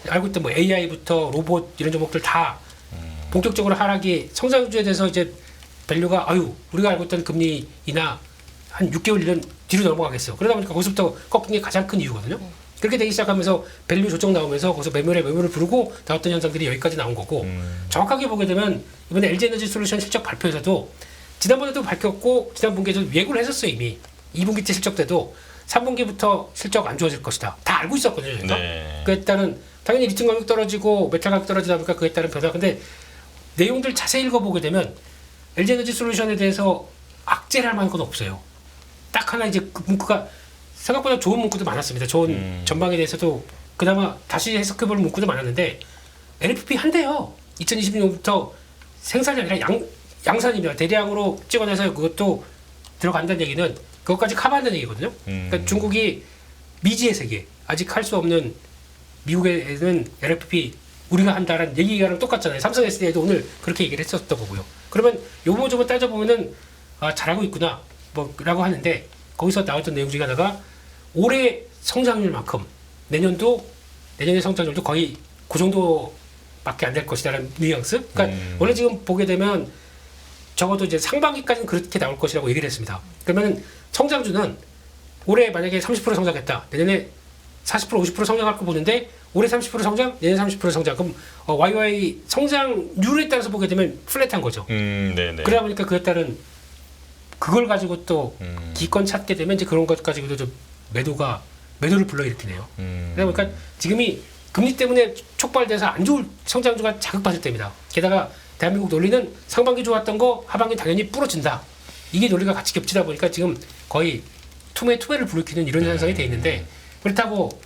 알고 있던 뭐 AI부터 로봇 이런 종목들 다 본격적으로 하락이, 성장주에 대해서 이제 밸류가 우리가 알고 있던 금리나 한 6개월 1년 뒤로 넘어가겠어. 그러다 보니까 거기서부터 꺾인 게 가장 큰 이유거든요. 그렇게 되기 시작하면서 밸류 조정 나오면서 거기서 매물을 부르고 나왔던 현상들이 여기까지 나온 거고, 정확하게 보게 되면 이번에 LG에너지솔루션 실적 발표에서도 지난번에도 밝혔고 지난 분기에도 예고를 했었어요. 이미 2분기 때 실적 때도 3분기부터 실적 안 좋아질 것이다. 다 알고 있었거든요. 저희가. 네. 그에 따른 당연히 리튬 가격 떨어지고 메탈 가격 떨어지다 보니까 그에 따른 변화. 근데 내용들 자세히 읽어보게 되면 LG에너지솔루션에 대해서 악재를 할 만한 건 없어요. 딱 하나 이제 그 문구가 생각보다 좋은 문구도 많았습니다. 좋은 전망에 대해서도 그나마 다시 해석해볼 문구도 많았는데, LFP 한대요. 2026년부터 생산이 아니라 양산입니다. 대량으로 찍어내서 그것도 들어간다는 얘기는 그것까지 커버한다는 얘기거든요. 그러니까 중국이 미지의 세계, 아직 할 수 없는 미국에는 LFP 우리가 한다라는 얘기랑 똑같잖아요. 삼성 SDI도 오늘 그렇게 얘기를 했었던 거고요. 그러면 요거저거 따져보면은 잘하고 있구나 뭐라고 하는데, 거기서 나왔던 내용 중에 하나가 올해 성장률만큼 내년의 성장률도 거의 그 정도밖에 안 될 것이다라는 뉘앙스. 그러니까 원래 지금 보게 되면 적어도 이제 상반기까지는 그렇게 나올 것이라고 얘기를 했습니다. 그러면 성장주는 올해 만약에 30% 성장했다. 내년에 40% 50% 성장할 거 보는데 올해 30% 성장, 내년 30% 성장. 그럼 YY 성장률에 따라서 보게 되면 플랫한 거죠. 네네. 그러다 보니까 그에 따른 그걸 가지고 또 기권 찾게 되면 이제 그런 것 가지고도 좀 매도를 불러일으키네요. 그러다 보니까 지금이 금리 때문에 촉발돼서 안 좋을 성장주가 자극받을 때입니다. 게다가 대한민국 논리는 상반기 좋았던 거 하반기 당연히 부러진다. 이게 논리가 같이 겹치다 보니까 지금 거의 투매를 불러일으키는 이런 현상이 돼 있는데, 그렇다고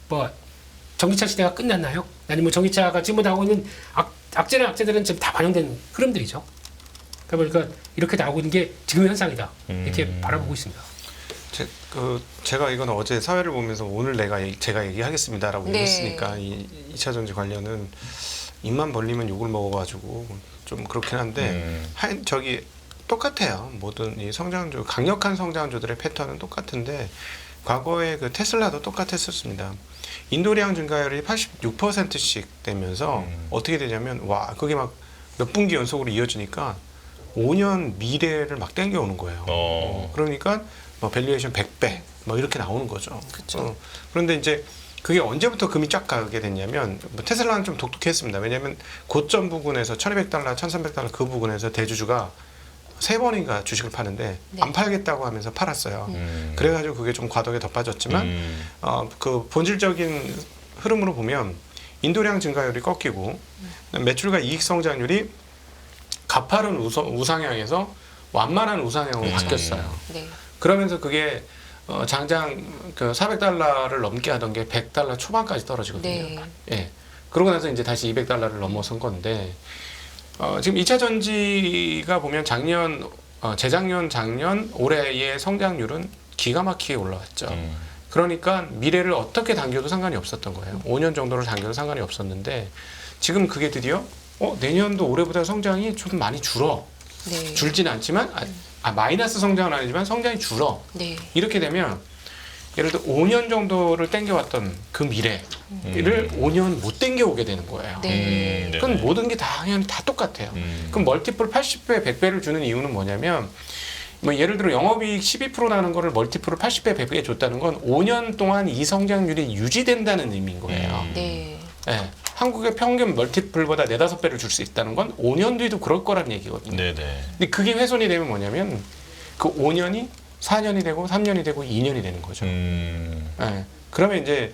뭐 전기차 시대가 끝났나요? 아니면 뭐 전기차가 지금 나오고 있는 악재들은 지금 다 반영된 흐름들이죠. 그러니까 이렇게 나오고 있는 게 지금 현상이다. 이렇게 바라보고 있습니다. 제가 이건 어제 사회를 보면서 오늘 제가 얘기하겠습니다라고 네. 얘기했으니까 이 2차전지 관련은 입만 벌리면 욕을 먹어가지고 좀 그렇긴 한데 저기 똑같아요. 모든 이 성장주, 강력한 성장주들의 패턴은 똑같은데 과거에 그 테슬라도 똑같았었습니다. 인도량 증가율이 86%씩 되면서 어떻게 되냐면 그게 막 몇 분기 연속으로 이어지니까 5년 미래를 막 땡겨오는 거예요. 그러니까 뭐 밸류에이션 100배 뭐 이렇게 나오는 거죠. 그쵸. 그런데 이제 그게 언제부터 금이 쫙 가게 됐냐면 뭐 테슬라는 좀 독특했습니다. 왜냐하면 고점 부근에서 1,200달러, 1,300달러 그 부근에서 대주주가 3번인가 주식을 파는데 네. 안 팔겠다고 하면서 팔았어요. 그래가지고 그게 좀 과도하게 더 빠졌지만 그 본질적인 흐름으로 보면 인도량 증가율이 꺾이고 매출과 이익 성장률이 가파른 우상향에서 완만한 우상향으로 바뀌었어요. 네. 그러면서 그게 장장 그 400달러를 넘게 하던 게 100달러 초반까지 떨어지거든요. 네. 예. 그러고 나서 이제 다시 200달러를 넘어선 건데 지금 2차 전지가 보면 작년, 재작년, 작년, 올해의 성장률은 기가 막히게 올라왔죠. 그러니까 미래를 어떻게 당겨도 상관이 없었던 거예요. 5년 정도를 당겨도 상관이 없었는데 지금 그게 드디어 내년도 올해보다 성장이 좀 많이 줄어. 네. 줄지는 않지만 마이너스 성장은 아니지만 성장이 줄어. 네. 이렇게 되면 예를 들어 5년 정도를 땡겨왔던 그 미래를 5년 못 땡겨오게 되는 거예요. 네. 그건 모든 게 다 그냥 다 똑같아요. 그럼 멀티플 80배, 100배를 주는 이유는 뭐냐면 뭐 예를 들어 영업이익 12% 나는 거를 멀티플을 80배, 100배 줬다는 건 5년 동안 이 성장률이 유지된다는 의미인 거예요. 네. 예. 한국의 평균 멀티플보다 4, 5배를 줄 수 있다는 건 5년 뒤도 그럴 거란 얘기거든요. 네네. 근데 그게 훼손이 되면 뭐냐면 그 5년이 4년이 되고 3년이 되고 2년이 되는 거죠. 예. 그러면 이제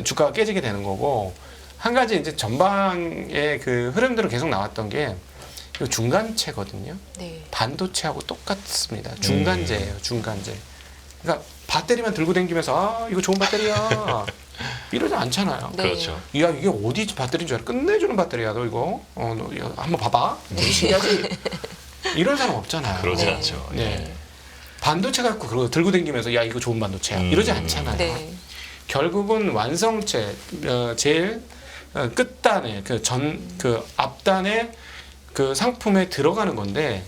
주가가 깨지게 되는 거고 한 가지 이제 전방의 그 흐름들은 계속 나왔던 게 이 중간체거든요. 네. 반도체하고 똑같습니다. 중간재예요, 중간재. 그러니까 배터리만 들고 다니면서 아 이거 좋은 배터리야 이러지 않잖아요. 네. 그렇죠. 야 이게 어디 배터리인 줄 알아? 끝내주는 배터리야 너 이거. 너 이거 한번 봐봐. 되게 신기하지? 이런 사람 없잖아요. 그러진 네. 않죠. 네. 반도체 갖고 그거 들고 다니면서 야 이거 좋은 반도체야 이러지 않잖아요. 네. 결국은 완성체 제일 끝단에 그 앞단에 그 상품에 들어가는 건데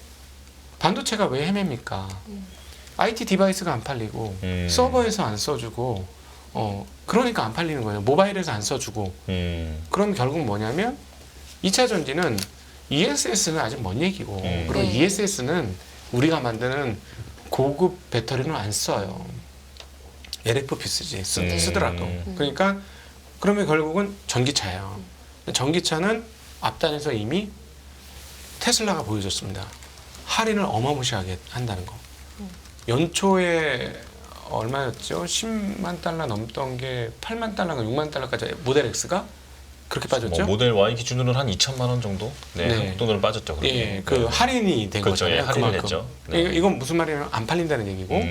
반도체가 왜 헤맵니까? IT 디바이스가 안 팔리고 서버에서 안 써주고 그러니까 안 팔리는 거예요. 모바일에서 안 써주고 그럼 결국 뭐냐면 2차 전지는 ESS는 아직 먼 얘기고 그리고 네. ESS는 우리가 만드는 고급 배터리는 안 써요. LFP 쓰더라도. 그러니까 그러면 결국은 전기차예요. 전기차는 앞단에서 이미 테슬라가 보여줬습니다. 할인을 어마무시하게 한다는 거. 연초에 얼마였죠? 10만 달러 넘던 게 8만 달러가 6만 달러까지 모델 X가 그렇게 빠졌죠? 뭐 모델 Y 기준으로는 한 2천만 원 정도? 네, 네. 한국 돈으로 빠졌죠. 그렇게. 예, 그 할인이 된 그렇죠. 거잖아요. 예, 할인이 그만큼. 됐죠. 네. 이건 무슨 말이냐면 안 팔린다는 얘기고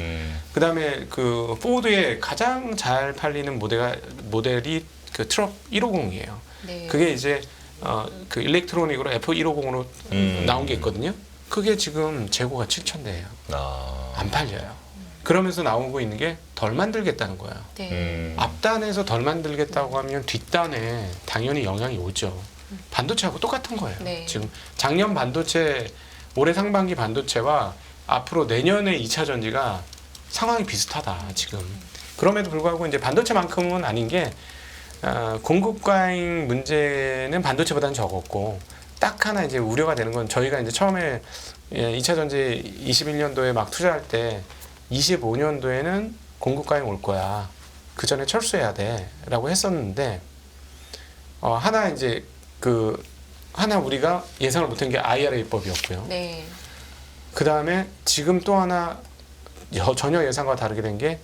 그다음에 그 포드의 가장 잘 팔리는 모델이 그 트럭 150이에요. 네. 그게 이제 그 일렉트로닉으로 F150으로 나온 게 있거든요. 그게 지금 재고가 7,000대예요. 안 팔려요. 그러면서 나오고 있는 게 덜 만들겠다는 거예요. 네. 앞단에서 덜 만들겠다고 하면 뒷단에 당연히 영향이 오죠. 반도체하고 똑같은 거예요. 네. 지금 작년 반도체, 올해 상반기 반도체와 앞으로 내년의 2차 전지가 상황이 비슷하다 지금. 그럼에도 불구하고 이제 반도체만큼은 아닌 게 공급 과잉 문제는 반도체보다는 적었고 딱 하나 이제 우려가 되는 건 저희가 이제 처음에 2차 전지 21년도에 막 투자할 때 25년도에는 공급 과잉 올 거야. 그 전에 철수해야 돼라고 했었는데 하나 이제 하나 우리가 예상을 못한 게 IRA법이었고요. 네. 그 다음에 지금 또 하나 전혀 예상과 다르게 된 게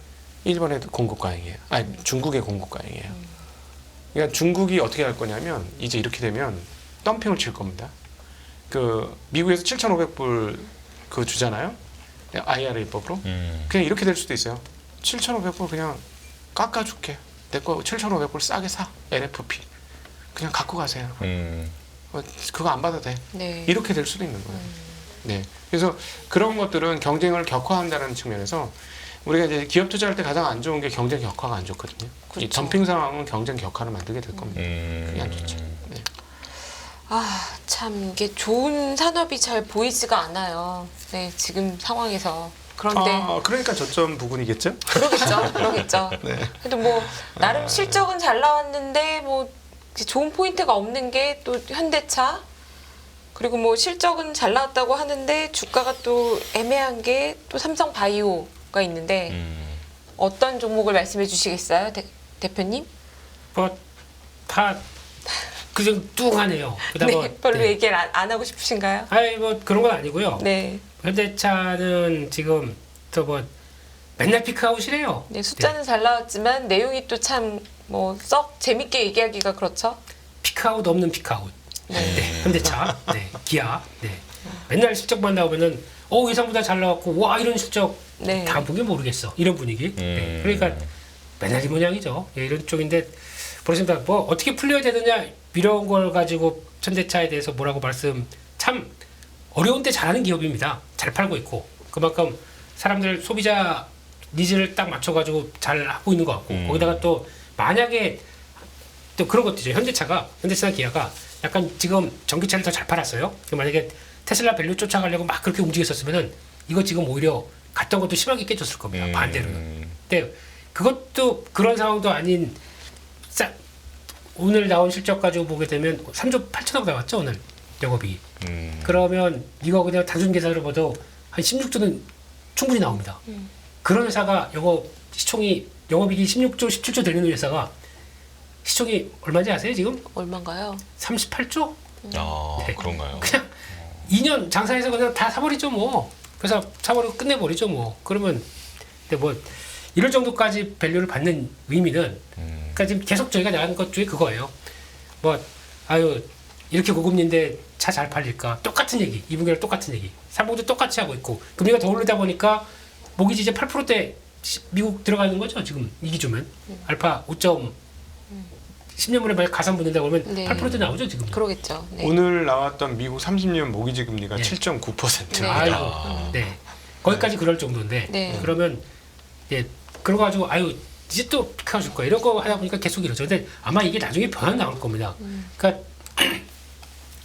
일본의 공급 과잉이에요. 아니 중국의 공급 과잉이에요. 그러니까 중국이 어떻게 할 거냐면 이제 이렇게 되면 덤핑을 칠 겁니다. 그 미국에서 7,500불 그 주잖아요. IRA법으로. 그냥 이렇게 될 수도 있어요. 7,500불 그냥 깎아줄게. 내 거 7,500불 싸게 사. LFP. 그냥 갖고 가세요. 그거 안 받아도 돼. 네. 이렇게 될 수도 있는 거예요. 네. 그래서 그런 것들은 경쟁을 격화한다는 측면에서 우리가 이제 기업 투자할 때 가장 안 좋은 게 경쟁 격화가 안 좋거든요. 이 그렇죠. 덤핑 상황은 경쟁 격화를 만들게 될 겁니다. 그게 안 좋죠. 네. 아, 참 이게 좋은 산업이 잘 보이지가 않아요. 네, 지금 상황에서. 그런데 그러니까 저점 부분이겠죠? 그러겠죠. 네. 그래도 뭐 나름 실적은 잘 나왔는데 뭐 좋은 포인트가 없는 게 또 현대차. 그리고 뭐 실적은 잘 나왔다고 하는데 주가가 또 애매한 게 또 삼성바이오가 있는데 어떤 종목을 말씀해 주시겠어요, 대표님? 뭐다 그좀 뚱하네요. 그다음에 네, 별로 얘기를 안 하고 싶으신가요? 아니 뭐 그런 건 아니고요. 네. 현대차는 지금 또 뭐 맨날 피크아웃이래요. 네, 숫자는 잘 나왔지만 내용이 또 참 뭐 썩 재밌게 얘기하기가 그렇죠. 피크아웃 없는 피크아웃. 네. 네, 현대차, 네, 기아, 네. 맨날 실적만 나오면은 예상보다 잘 나왔고 와 이런 실적 네. 다 보긴 모르겠어 이런 분위기. 네, 그러니까 맨날 이 모양이죠. 예, 이런 쪽인데 모르겠습니다. 뭐 어떻게 풀려야 되느냐 이런 걸 가지고 현대차에 대해서 뭐라고 말씀 참 어려운데 잘하는 기업입니다. 잘 팔고 있고 그만큼 사람들 소비자 니즈를 딱 맞춰가지고 잘 하고 있는 것 같고 거기다가 또 만약에 또 그런 것들이죠. 현대차나 기아가 약간 지금 전기차를 더 잘 팔았어요. 만약에 테슬라 밸류 쫓아가려고 막 그렇게 움직였었으면은 이거 지금 오히려 갔던 것도 심하게 깨졌을 겁니다. 반대로는. 근데 그것도 그런 상황도 아닌 오늘 나온 실적 가지고 보게 되면 3조 8천억 나왔죠 오늘 영업이. 그러면 이거 그냥 단순 계산으로 봐도 한 16조는 충분히 나옵니다. 그런 회사가 영업이익이 16조, 17조 되는 회사가 시총이 얼마인지 아세요 지금? 얼마인가요? 38조? 아, 네. 그런가요? 그냥 2년 장사해서 그냥 다 사버리죠 뭐. 그래서 사버리고 끝내버리죠 뭐. 그러면 근데 뭐 이럴 정도까지 밸류를 받는 의미는 그러니까 지금 계속 저희가 나간 것 중에 그거예요. 뭐 이렇게 고금리인데 차 잘 팔릴까? 똑같은 얘기. 2분기랑 똑같은 얘기. 3분기도 똑같이 하고 있고 금리가 더 오르다 보니까 모기지 이제 8%대 미국 들어가는 거죠 지금 이 기준은. 알파 5점 10년 만에 만약 가산 붙는다고 그러면 네. 8%대 나오죠 지금. 그러겠죠. 네. 오늘 나왔던 미국 30년 모기지 금리가 네. 7.9%입니다. 아이고, 네. 거기까지 그럴 정도인데 네. 그러면 그러 가지고 이제 또 피카줄 거야 이런 거 하다 보니까 계속 이러죠. 근데 아마 이게 나중에 변화 나올 겁니다. 그러니까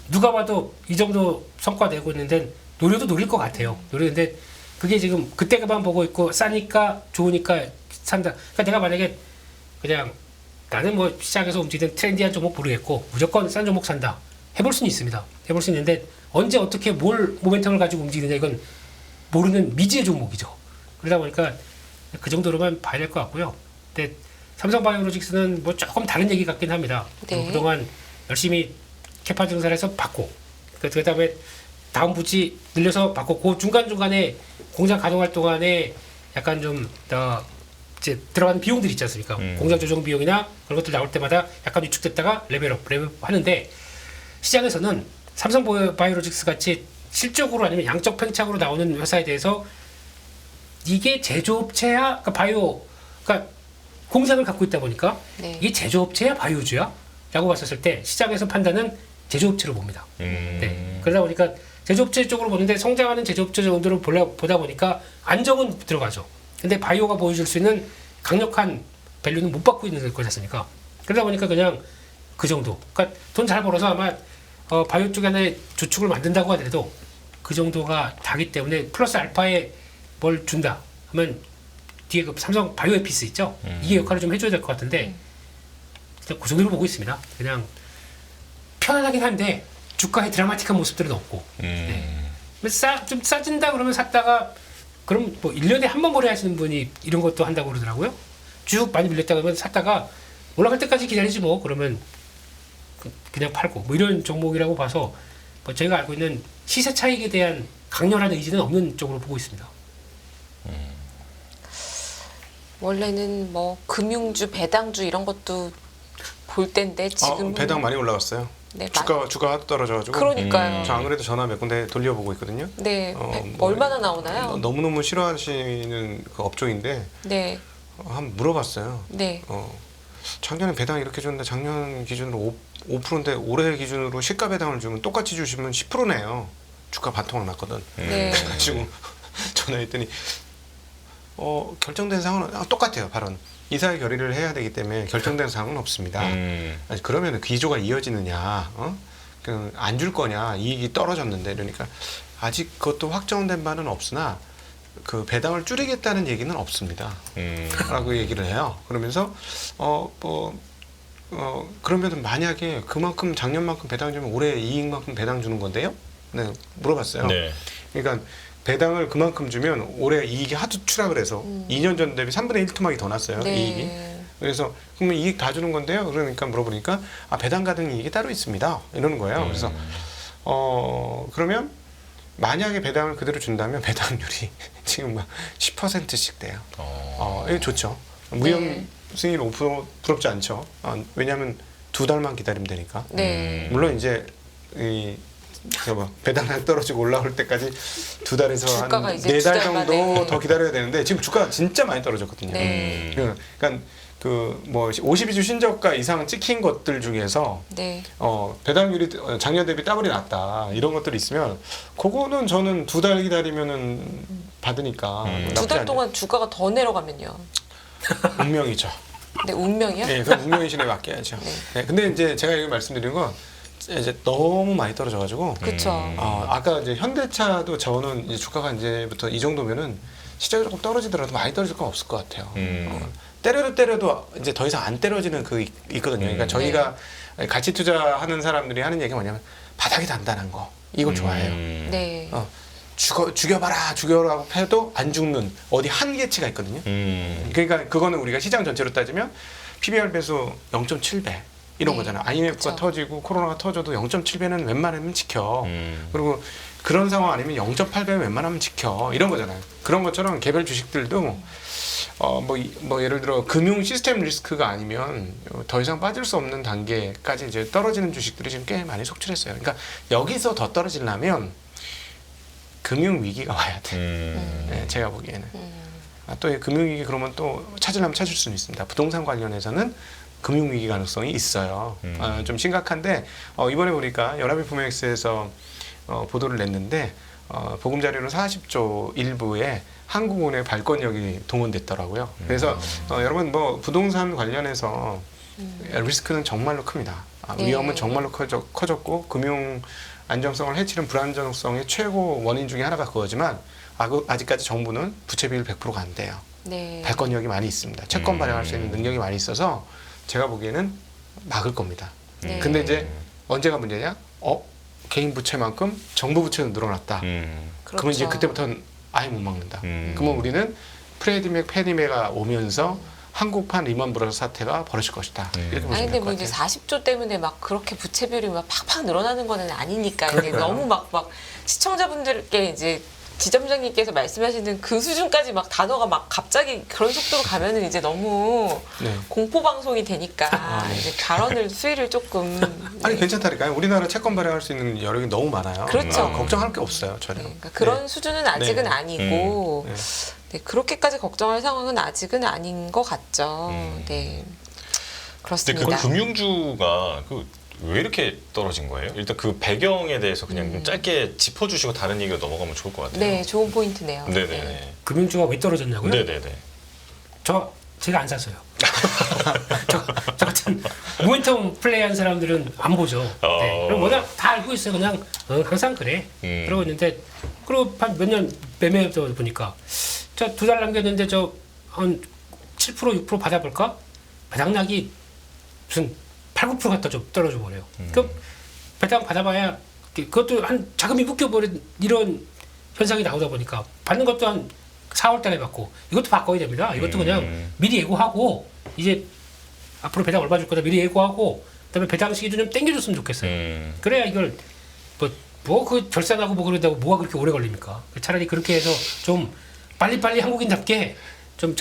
누가 봐도 이 정도 성과 내고 있는데 노려도 노릴 것 같아요. 노리는데 그게 지금 그때만 보고 있고 싸니까 좋으니까 산다. 그러니까 내가 만약에 그냥 나는 뭐 시장에서 움직이는 트렌디한 종목 모르겠고 무조건 싼 종목 산다. 해볼 수는 있습니다. 해볼 수 있는데 언제 어떻게 뭘 모멘텀을 가지고 움직이느냐 이건 모르는 미지의 종목이죠. 그러다 보니까 그 정도로만 봐야 될 것 같고요. 근데 삼성바이오로직스는 뭐 조금 다른 얘기 같긴 합니다. 네. 그동안 열심히 캐파 증산해서 받고 그 다음에 다음 부지 늘려서 받고 그 중간중간에 공장 가동할 동안에 약간 좀 이제 들어가는 비용들이 있지 않습니까? 공장 조정 비용이나 그런 것들 나올 때마다 약간 위축됐다가 레벨업 하는데 시장에서는 삼성바이오로직스 같이 실적으로 아니면 양적 팽창으로 나오는 회사에 대해서 이게 제조업체야, 그러니까 공장을 갖고 있다 보니까 네. 이게 제조업체야, 바이오주야? 라고 봤었을 때 시장에서 판단은 제조업체로 봅니다. 네. 그러다 보니까 제조업체 쪽으로 보는데 성장하는 제조업체 정도로 보다 보니까 안정은 들어가죠. 근데 바이오가 보여줄 수 있는 강력한 밸류는 못 받고 있는 거지 않습니까? 그러다 보니까 그냥 그 정도. 그러니까 돈 잘 벌어서 아마 바이오 쪽에 주축을 만든다고 하더라도 그 정도가 다기 때문에 플러스 알파에 뭘 준다 하면 뒤에 그 삼성 바이오에피스 있죠? 이게 역할을 좀 해줘야 될 것 같은데 그냥 그 정도로 보고 있습니다. 그냥 편안하긴 한데 주가의 드라마틱한 모습들은 없고 좀 싸진다 그러면 샀다가 그럼 뭐 1년에 한 번 거래하시는 분이 이런 것도 한다고 그러더라고요. 쭉 많이 밀렸다 그러면 샀다가 올라갈 때까지 기다리지 뭐 그러면 그냥 팔고 뭐 이런 종목이라고 봐서 뭐 저희가 알고 있는 시세 차익에 대한 강렬한 의지는 없는 쪽으로 보고 있습니다. 원래는 뭐 금융주, 배당주 이런 것도 볼 때인데 지금 배당 많이 올라갔어요. 네, 주가가 떨어져가지고. 그러니까요. 저 안 그래도 전화 몇 군데 돌려보고 있거든요. 네, 뭐 얼마나 나오나요? 너무너무 싫어하시는 그 업종인데 네, 한번 물어봤어요. 네, 작년에 배당 이렇게 줬는데 작년 기준으로 5%인데 올해 기준으로 시가 배당을 주면 똑같이 주시면 10%네요. 주가 반토막 났거든. 네. 그래가지고 전화했더니 결정된 사항은 똑같아요. 발언. 이사회 결의를 해야 되기 때문에 결정된 사항은 없습니다. 아니, 그러면 기조가 이어지느냐? 안 줄 거냐? 이익이 떨어졌는데 그러니까 아직 그것도 확정된 바는 없으나 그 배당을 줄이겠다는 얘기는 없습니다. 라고 얘기를 해요. 그러면서 그러면 만약에 그만큼 작년만큼 배당 주면 올해 이익만큼 배당 주는 건데요? 네, 물어봤어요. 네. 그러니까 배당을 그만큼 주면 올해 이익이 하도 추락을 해서 2년 전 대비 3분의 1 토막이 더 났어요. 네. 이익이. 그래서 그러면 이익 다 주는 건데요. 그러니까 물어보니까 배당 가능 이익이 따로 있습니다. 이러는 거예요. 그래서 그러면 만약에 배당을 그대로 준다면 배당률이 지금 막 10%씩 돼요. 이거 좋죠. 무형 네. 수익률 5% 부럽지 않죠. 왜냐하면 2달만 기다리면 되니까. 네. 물론 이제 배당량 떨어지고 올라올 때까지 2달에서 주가가 한 이제 4달 2달 정도 만에. 더 기다려야 되는데 지금 주가가 진짜 많이 떨어졌거든요. 네. 그러니까 그 뭐 52주 신저가 이상 찍힌 것들 중에서 네. 배당률이 작년 대비 따블이 낮다 이런 것들이 있으면 그거는 저는 2달 기다리면은 받으니까 나쁘지 2달 않아요. 동안 주가가 더 내려가면요. 운명이죠. 네, 운명이요? 네, 그 운명의 신에 맡겨야죠. 네. 네, 근데 이제 제가 이거 말씀드린 건 이제 너무 많이 떨어져가지고 그렇죠. 아까 이제 현대차도 저는 이제 주가가 이제부터 이 정도면은 시장이 조금 떨어지더라도 많이 떨어질 건 없을 것 같아요. 때려도 이제 더 이상 안 때려지는 그 있거든요. 그러니까 저희가 가치 투자하는 사람들이 하는 얘기가 뭐냐면 바닥이 단단한 거 이걸 좋아해요. 네. 죽여라고 해도 안 죽는 어디 한계치가 있거든요. 그러니까 그거는 우리가 시장 전체로 따지면 PBR 배수 0.7배 이런 네. 거잖아요. IMF가 그쵸. 터지고 코로나가 터져도 0.7배는 웬만하면 지켜. 그리고 그런 상황 아니면 0.8배는 웬만하면 지켜. 이런 거잖아요. 그런 것처럼 개별 주식들도 뭐 예를 들어 금융 시스템 리스크가 아니면 더 이상 빠질 수 없는 단계까지 이제 떨어지는 주식들이 지금 꽤 많이 속출했어요. 그러니까 여기서 더 떨어지려면 금융 위기가 와야 돼. 네, 제가 보기에는. 또 이 금융 위기 그러면 또 찾으려면 찾을 수는 있습니다. 부동산 관련해서는 금융 위기 가능성이 있어요. 좀 심각한데 이번에 보니까 연합인포맥스에서 보도를 냈는데 보금 자료는 40조 일부에 한국은행 발권력이 동원됐더라고요. 그래서 여러분 뭐 부동산 관련해서 리스크는 정말로 큽니다. 위험은 정말로 커졌고 금융 안정성을 해치는 불안정성의 최고 원인 중에 하나가 그거지만 아직까지 정부는 부채 비율 100%가 안 돼요. 네. 발권력이 많이 있습니다. 채권 발행할 수 있는 능력이 많이 있어서 제가 보기에는 막을 겁니다. 네. 근데 이제 언제가 문제냐? 개인 부채만큼 정부 부채는 늘어났다. 그렇죠. 그러면 이제 그때부터는 아예 못 막는다. 그러면 우리는 프레디맥, 페니맥가 오면서 한국판 리먼 브러더스 사태가 벌어질 것이다. 이렇게 보시면 아니 근데 될 것 뭐 이제 같아요. 40조 때문에 막 그렇게 부채 비율이 막 팍팍 늘어나는 거는 아니니까 이제 그러니까요. 너무 막 시청자분들께 이제 지점장님께서 말씀하시는 그 수준까지 막 단어가 막 갑자기 그런 속도로 가면은 이제 너무 네. 공포 방송이 되니까 네. 이제 발언을 수위를 조금 아니 네. 괜찮다니까요. 우리나라 채권 발행할 수 있는 여력이 너무 많아요. 그렇죠. 걱정할 게 없어요. 전혀. 그러니까 그런 수준은 아직은 네. 아니고 네. 네, 그렇게까지 걱정할 상황은 아직은 아닌 것 같죠. 네. 근데 그렇습니다. 그 금융주가 왜 이렇게 떨어진 거예요? 일단 그 배경에 대해서 그냥 좀 짧게 짚어주시고 다른 얘기로 넘어가면 좋을 것 같아요. 네, 좋은 포인트네요. 네네네. 금융주가 왜 떨어졌냐고요? 네네네. 제가 안 샀어요. 저 같은 모멘텀 플레이한 사람들은 안 보죠. 네. 그럼 워낙 다 알고 있어요. 그냥 항상 그래. 그러고 있는데 그리고 한 몇 년 매매해서 보니까 자 2달 남겼는데 저 한 7% 6% 받아볼까? 배당락이 무슨 8, 9% 갖다 좀 떨어져 버려요. 그 배당 받아봐야 그것도 한 자금이 묶여버린 이런 현상이 나오다 보니까 받는 것도 한 4월 달에 받고 이것도 바꿔야 됩니다. 이것도 그냥 미리 예고하고 이제 앞으로 배당 얼마 줄 거다 미리 예고하고 그다음에 배당 시기도 좀 당겨줬으면 좋겠어요. 그래야 이걸 뭐 그 결산하고 뭐 그러다고 뭐가 그렇게 오래 걸립니까? 차라리 그렇게 해서 좀 빨리빨리 한국인답게 좀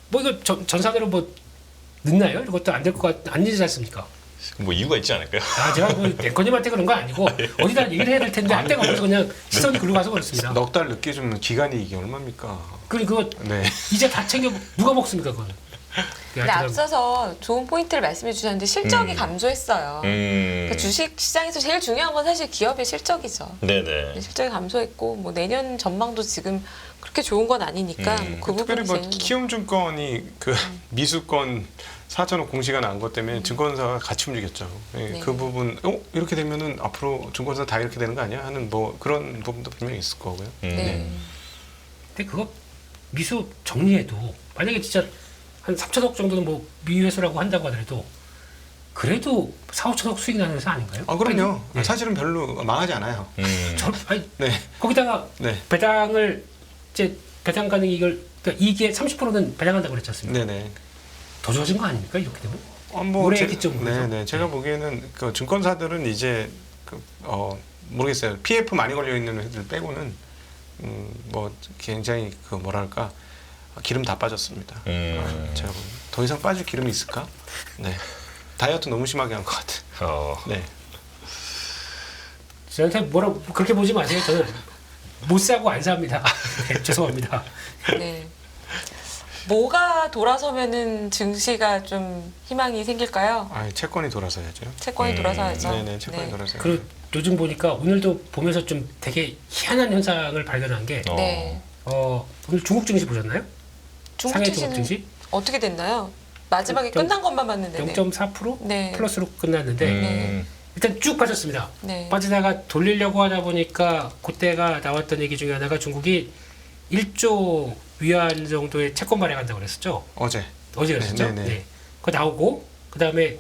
뭐 이거 전산으로 뭐 늦나요? 이것도 안 될 것 안 되지 않습니까? 뭐 이유가 있지 않을까요? 제가 뭐 내꺼님한테 그런 거 아니고 어디다 얘기를 해야 될 텐데 할 데가 없어서 그냥 시선이 글로 가서 그렇습니다. 넉 달 늦게 주면 기간이 이게 얼마입니까? 그거 네. 이제 다 챙겨 누가 먹습니까 그거는? 근데 앞서서 좋은 포인트를 말씀해 주셨는데 실적이 감소했어요. 그러니까 주식 시장에서 제일 중요한 건 사실 기업의 실적이죠. 네네. 실적이 감소했고 뭐 내년 전망도 지금 그렇게 좋은 건 아니니까 뭐그 특별히 부분은 뭐 키움증권이 그 미수권 4,000억 공시가 난 것 때문에 증권사가 같이 움직였죠. 네. 그 부분 이렇게 되면은 앞으로 증권사 다 이렇게 되는 거 아니야? 하는 뭐 그런 부분도 분명히 있을 거고요. 네. 근데 그거 미수 정리해도 만약에 진짜 한 3천억 정도는 뭐 미회수라고 한다고 하더라도 그래도 4, 5천억 수익 나는 회사 아닌가요? 그럼요. 네. 사실은 별로 망하지 않아요. 네. 거기다가 네. 배당을 이제 배당 가능 이익을 그러니까 이익의 30%는 배당한다고 그랬지 않습니까? 네네. 더 좋아진 거 아닙니까 이렇게 되면? 뭐 올해 기점으로. 네, 제가 보기에는 그 증권사들은 이제 모르겠어요. PF 많이 걸려 있는 회사들 빼고는 뭐 굉장히 그 뭐랄까 기름 다 빠졌습니다. 제가 더 이상 빠질 기름이 있을까? 네, 다이어트 너무 심하게 한 것 같아. 네. 저한테 뭐라 그렇게 보지 마세요. 저는 못 사고 안 삽니다. 네, 죄송합니다. 네. 뭐가 돌아서면은 증시가 좀 희망이 생길까요? 채권이 돌아서야죠. 채권이 돌아서야죠. 네네, 채권이 돌아서야죠. 그리고 요즘 보니까 오늘도 보면서 좀 되게 희한한 현상을 발견한 게 네. 오늘 중국 증시 보셨나요? 중국 상해 중국 증시는 증시 어떻게 됐나요? 마지막에 끝난 것만 봤는데. 0.4% 네. 플러스로 끝났는데 일단 쭉 빠졌습니다. 네. 빠지다가 돌리려고 하다 보니까 그때가 나왔던 얘기 중에 하나가 중국이 1조 위안 정도의 채권 발행한다고 그랬었죠. 어제였었죠. 네네네. 네. 그거 나오고 그 다음에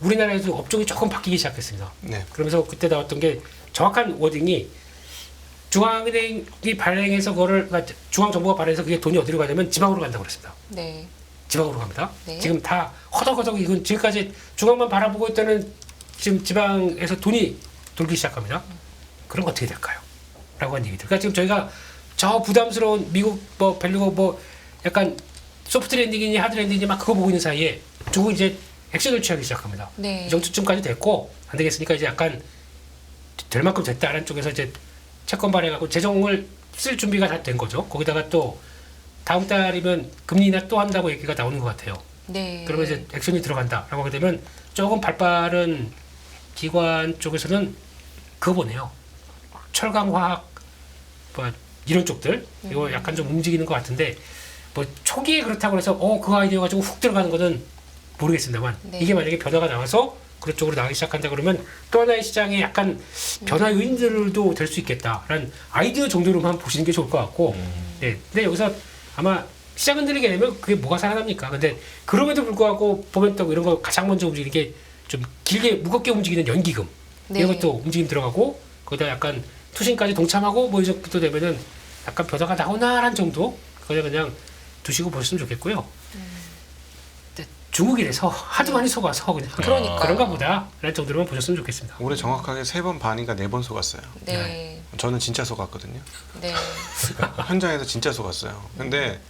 우리나라에도 업종이 조금 바뀌기 시작했습니다. 네. 그러면서 그때 나왔던 게 정확한 워딩이 중앙은행이 발행해서 그거를 그러니까 중앙정부가 발행해서 그게 돈이 어디로 가냐면 지방으로 간다고 그랬습니다. 네. 지방으로 갑니다. 네. 지금 다 허덕허덕 이건 지금까지 중앙만 바라보고 있다는 지금 지방에서 돈이 돌기 시작합니다. 그런 거 어떻게 될까요? 라고 한 얘기들. 그러니까 지금 저희가 저 부담스러운 미국 뭐 밸류가 뭐 약간 소프트 랜딩이니 하드 랜딩이니 막 그거 보고 있는 사이에 중국이 이제 액션을 취하기 시작합니다. 네. 이 정도쯤까지 됐고 안 되겠으니까 이제 약간 될 만큼 됐다라는 쪽에서 이제 채권 발행하고 재정을 쓸 준비가 다 된 거죠. 거기다가 또 다음 달이면 금리 인하 또 한다고 얘기가 나오는 것 같아요. 네. 그러면 이제 액션이 들어간다라고 하게 되면 조금 발빠른 기관 쪽에서는 그거 보네요. 철강, 화학 뭐 이런 쪽들 이거 약간 좀 움직이는 것 같은데 뭐 초기에 그렇다고 해서 그 아이디어 가지고 훅 들어가는 거는 모르겠습니다만 네. 이게 만약에 변화가 나와서 그런 쪽으로 나가기 시작한다 그러면 또 하나의 시장에 약간 변화 요인들도 될 수 있겠다라는 아이디어 정도로만 보시는 게 좋을 것 같고 네. 근데 여기서 아마 시장 흔들리게 되면 그게 뭐가 살아납니까? 근데 그럼에도 불구하고 보면 또 이런 거 가장 먼저 움직이는 게 좀 길게 무겁게 움직이는 연기금 네. 이런 것도 움직임 들어가고 거기다 약간 투신까지 동참하고 뭐 이 정도 되면은 약간 변화가 나오나란 정도 그냥 두시고 보셨으면 좋겠고요. 근데 중국이라서 하도 많이 속아서 그냥 그러니까요. 그런가 보다라는 정도로만 보셨으면 좋겠습니다. 올해 정확하게 3번 반인가 4번 속았어요. 네. 저는 진짜 속았거든요. 네. 현장에서 진짜 속았어요. 근데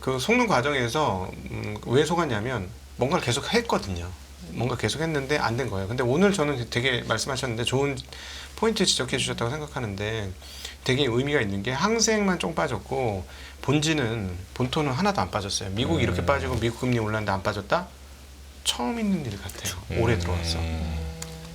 그 속는 과정에서 왜 속았냐면 뭔가를 계속 했거든요. 뭔가 계속 했는데 안 된 거예요. 근데 오늘 저는 되게 말씀하셨는데 좋은 포인트 지적해 주셨다고 생각하는데 되게 의미가 있는 게 항세액만 좀 빠졌고 본토는 하나도 안 빠졌어요. 미국이 이렇게 빠지고 미국 금리 올랐는데 안 빠졌다? 처음 있는 일 같아요. 올해 들어와서.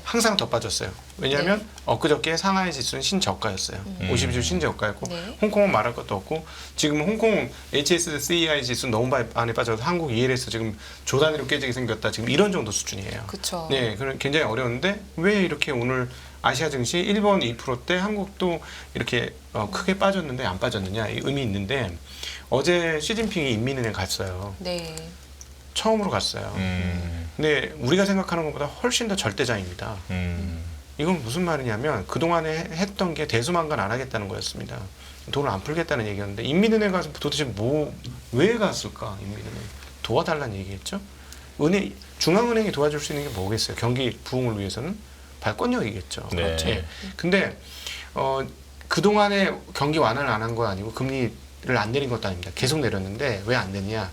항상 더 빠졌어요. 왜냐하면 엊그저께 상하이 지수는 신저가였어요. 52주 신저가였고 네. 홍콩은 말할 것도 없고 지금 홍콩 HSCI 지수 너무 많이 빠져서 한국 ELS 지금 조 단위로 깨지게 생겼다. 지금 이런 정도 수준이에요. 그렇죠. 네, 그런 굉장히 어려운데 왜 이렇게 오늘 아시아 증시 일본 2%대 한국도 이렇게 크게 빠졌는데 안 빠졌느냐 이 의미 있는데 어제 시진핑이 인민은행 갔어요. 네. 처음으로 갔어요. 근데 우리가 생각하는 것보다 훨씬 더 절대자입니다. 이건 무슨 말이냐면 그동안에 했던 게 대수만간 안 하겠다는 거였습니다. 돈을 안 풀겠다는 얘기였는데 인민은행 가서 도대체 왜 갔을까? 인민은행 도와달라는 얘기겠죠? 중앙은행이 도와줄 수 있는 게 뭐겠어요? 경기 부흥을 위해서는 발권력이겠죠. 네. 그렇죠? 근데 그동안에 경기 완화를 안 한 거 아니고 금리를 안 내린 것도 아닙니다. 계속 내렸는데 왜 안 됐냐?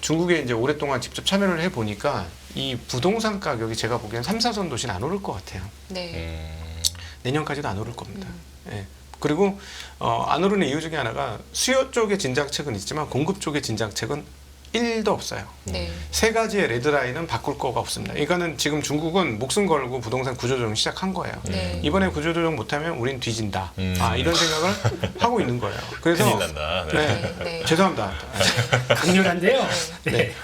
중국에 이제 오랫동안 직접 참여를 해 보니까 이 부동산 가격이 제가 보기엔 3, 4선 도시는 안 오를 것 같아요. 네. 내년까지도 안 오를 겁니다. 예. 그리고 안 오르는 이유 중에 하나가 수요 쪽의 진작책은 있지만 공급 쪽의 진작책은 1도 없어요. 네. 세 가지의 레드라인은 바꿀 거가 없습니다. 이거는 지금 중국은 목숨 걸고 부동산 구조조정 시작한 거예요. 네. 이번에 구조조정 못하면 우린 뒤진다. 이런 생각을 하고 있는 거예요. 그래서 큰일 난다. 네. 네. 네. 죄송합니다. 강렬한데요. 네.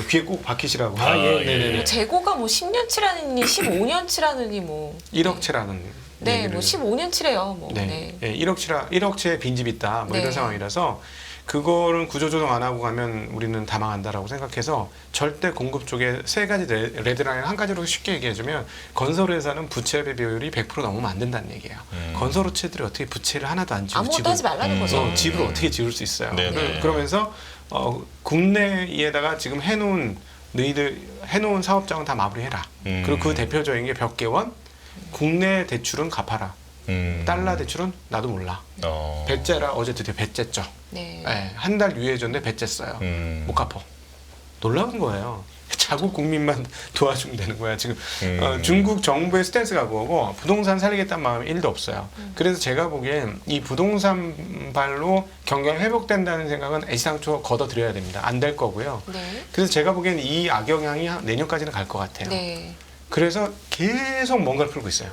귀에 꼭 박히시라고. 예. 네네네. 뭐 재고가 뭐 10년치라느니 15년치라느니 뭐 1억채라는 네, 얘기를. 뭐 15년치래요. 뭐. 네. 네. 네. 1억채에 빈집 있다. 뭐 네. 이런 상황이라서 그거를 구조조정 안 하고 가면 우리는 다 망한다라고 생각해서 절대 공급 쪽에 세 가지 레드라인 한 가지로 쉽게 얘기해주면 건설회사는 부채 비율이 100% 넘으면 안 된다는 얘기예요. 건설업체들이 어떻게 부채를 하나도 안 지고 아무것도 하지 말라는 거죠. 집을 네. 어떻게 지을 수 있어요. 네네. 그러면서 국내에다가 지금 해놓은 사업장은 다 마무리해라. 그리고 그 대표적인 게 벽개원. 국내 대출은 갚아라. 달러 대출은 나도 몰라. 배째라 어제 드디어 배째죠. 네. 네, 한 달 유예줬는데 배째어요. 못 갚어. 놀라운 거예요. 자국 국민만 도와주면 되는 거야. 지금 중국 정부의 스탠스가 그거고 부동산 살리겠다는 마음이 1도 없어요. 그래서 제가 보기엔 이 부동산 발로 경기가 회복된다는 생각은 애시당초 걷어들여야 됩니다. 안 될 거고요. 네. 그래서 제가 보기엔 이 악영향이 내년까지는 갈 것 같아요. 네. 그래서 계속 뭔가를 풀고 있어요.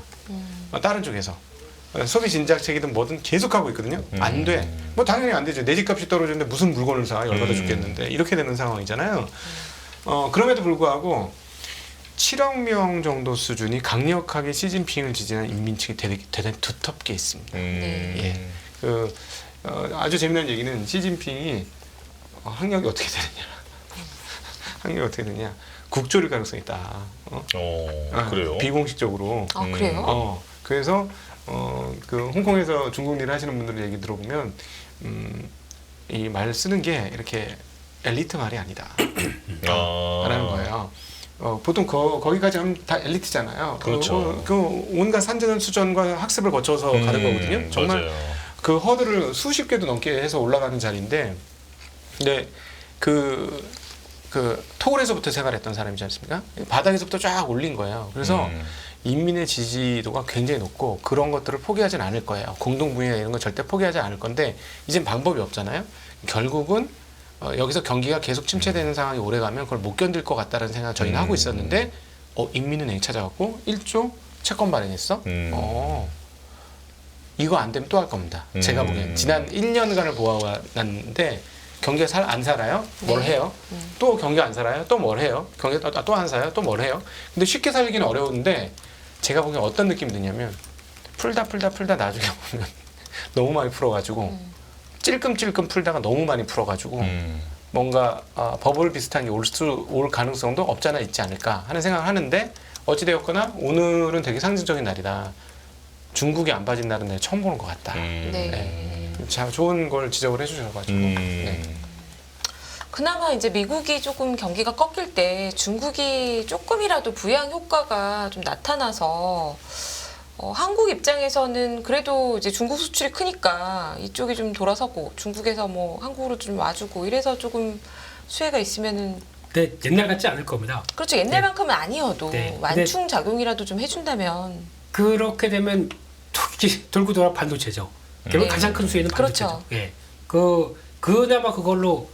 다른 쪽에서. 소비 진작책이든 뭐든 계속 하고 있거든요. 안 돼. 뭐 당연히 안 되죠. 내 집값이 떨어지는데 무슨 물건을 사? 열받아 죽겠는데. 이렇게 되는 상황이잖아요. 그럼에도 불구하고 7억 명 정도 수준이 강력하게 시진핑을 지지하는 인민층이 대단히 두텁게 있습니다. 예. 아주 재미난 얘기는 시진핑이 학력이 어떻게 되느냐. 학력이 어떻게 되느냐. 국조릴 가능성이 있다. 그래요? 비공식적으로. 아, 그래요? 그래서 그 홍콩에서 중국 일을 하시는 분들 얘기 들어보면 이 말 쓰는 게 이렇게 엘리트 말이 아니다. 라는 거예요. 보통 거기까지 하면 다 엘리트잖아요. 그렇죠. 그 온갖 산전수전과 학습을 거쳐서 가는 거거든요. 정말 맞아요. 그 허들을 수십 개도 넘게 해서 올라가는 자리인데, 근데 그 토굴에서부터 생활했던 사람이지 않습니까? 바닥에서부터 쫙 올린 거예요. 그래서 인민의 지지도가 굉장히 높고 그런 것들을 포기하진 않을 거예요. 공동분야 이런 거 절대 포기하지 않을 건데 이젠 방법이 없잖아요. 결국은 여기서 경기가 계속 침체되는 상황이 오래가면 그걸 못 견딜 것 같다는 생각 저희는 하고 있었는데 인민은행이 찾아갖고 1조 채권 발행했어. 이거 안 되면 또 할 겁니다. 제가 보기엔 지난 1년간을 보아왔는데 경기가 안 살아요? 뭘 해요? 또 경기 안 살아요? 또 뭘 해요? 경기 또 안 사요? 또 뭘 해요? 근데 쉽게 살기는 어려운데 제가 보기엔 어떤 느낌이 드냐면 풀다 나중에 보면 너무 많이 풀어가지고 찔끔찔끔 풀다가 너무 많이 풀어가지고 뭔가 버블 비슷한 게 올 가능성도 없잖아 있지 않을까 하는 생각을 하는데 어찌되었거나 오늘은 되게 상징적인 날이다. 중국이 안 빠진다는 날 처음 보는 것 같다. 네. 자, 좋은 걸 지적을 해주셔가지고. 네. 그나마 이제 미국이 조금 경기가 꺾일 때 중국이 조금이라도 부양 효과가 좀 나타나서 한국 입장에서는 그래도 이제 중국 수출이 크니까 이쪽이 좀 돌아서고 중국에서 뭐 한국으로 좀 와주고 이래서 조금 수혜가 있으면은. 근데 옛날 같지 않을 겁니다. 그렇죠. 옛날만큼은 아니어도 네. 완충 작용이라도 좀 해준다면. 그렇게 되면 돌고 돌아 반도체죠. 결국 네. 가장 큰 수혜는 반도체죠. 그렇죠. 예. 그나마 그걸로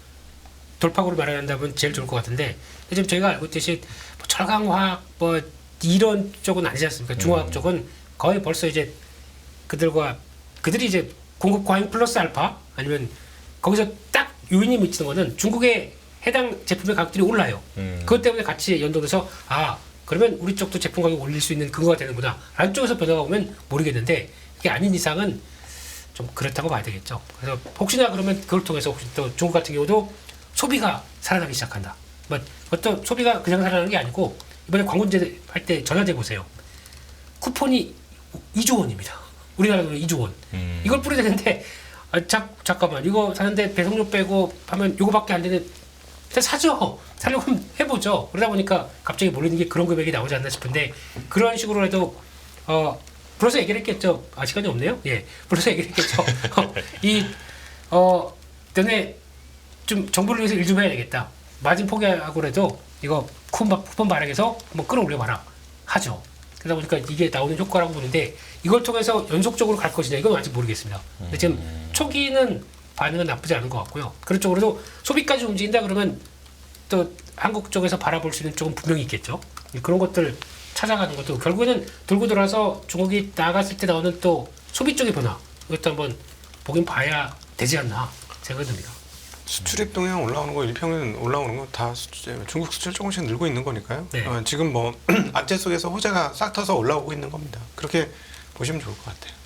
돌파구를 마련한다면 제일 좋을 것 같은데 지금 저희가 알고 있듯이 뭐 철강화학 뭐 이런 쪽은 아니지 않습니까? 중화학 쪽은 거의 벌써 이제 그들이 이제 공급 과잉 플러스 알파 아니면 거기서 딱 요인이 미치는 거는 중국의 해당 제품의 가격들이 올라요. 그것 때문에 같이 연동돼서 그러면 우리 쪽도 제품 가격 올릴 수 있는 근거가 되는구나. 라는 쪽에서 변화가 오면 모르겠는데 그게 아닌 이상은 좀 그렇다고 봐야 되겠죠. 그래서 혹시나 그러면 그걸 통해서 혹시 또 중국 같은 경우도 소비가 살아나기 시작한다. 어떤 소비가 그냥 살아나는 게 아니고 이번에 광고제 할 때 전화제 보세요. 쿠폰이 2조 원입니다. 우리나라 돈으로 2조 원. 이걸 뿌려야 되는데 잠깐만 이거 사는데 배송료 빼고 하면 이거밖에 안 되는 일단 사죠. 사려고 하면 해보죠. 그러다 보니까 갑자기 몰리는 게 그런 금액이 나오지 않나 싶은데 그런 식으로 해도 불러서 얘기를 했겠죠. 시간이 없네요. 예, 불러서 얘기를 했겠죠. 너네 좀 정부를 위해서 일 좀 해야 되겠다. 마진 포기하고라도 이거 쿠폰 발행해서 한번 끌어올려봐라. 하죠. 그러다 보니까 이게 나오는 효과라고 보는데 이걸 통해서 연속적으로 갈 것이냐 이건 아직 모르겠습니다. 근데 지금 초기는 반응은 나쁘지 않은 것 같고요. 그런 쪽으로도 소비까지 움직인다 그러면 또 한국 쪽에서 바라볼 수 있는 쪽은 분명히 있겠죠. 그런 것들 찾아가는 것도 결국에는 돌고 돌아서 중국이 나갔을 때 나오는 또 소비 쪽의 변화 이것도 한번 보긴 봐야 되지 않나 생각이 듭니다. 수출입 동향 올라오는 거 일평균 올라오는 거 다 중국 수출 조금씩 늘고 있는 거니까요. 네. 지금 뭐 악재 속에서 호재가 싹 터서 올라오고 있는 겁니다. 그렇게 보시면 좋을 것 같아요.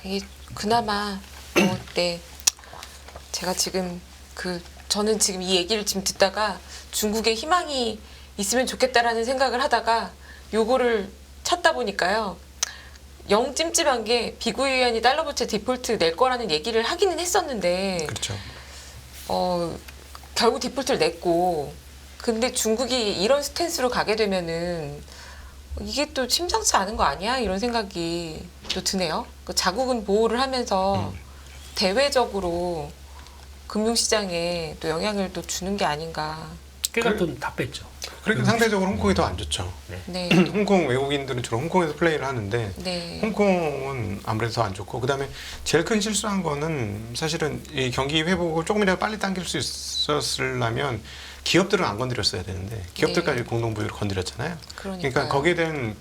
이게 그나마 네. 제가 지금 저는 지금 이 얘기를 지금 듣다가 중국에 희망이 있으면 좋겠다라는 생각을 하다가 요거를 찾다 보니까요. 영 찜찜한 게 비구이안이 달러 부채 디폴트 낼 거라는 얘기를 하기는 했었는데 그렇죠. 결국 디폴트를 냈고 근데 중국이 이런 스탠스로 가게 되면은 이게 또 심상치 않은 거 아니야? 이런 생각이 또 드네요. 그 자국은 보호를 하면서 대외적으로 금융시장에 또 영향을 또 주는 게 아닌가. 그러니까 돈 다 뺐죠. 그러니까 상대적으로 홍콩이 더 안 좋죠. 네. 홍콩 외국인들은 주로 홍콩에서 플레이를 하는데 네. 홍콩은 아무래도 더 안 좋고 그다음에 제일 큰 실수한 거는 사실은 이 경기 회복을 조금이라도 빨리 당길 수 있었으려면 기업들은 안 건드렸어야 되는데 기업들까지 네. 공동부유를 건드렸잖아요. 그러니까 그러니까 거기에 대한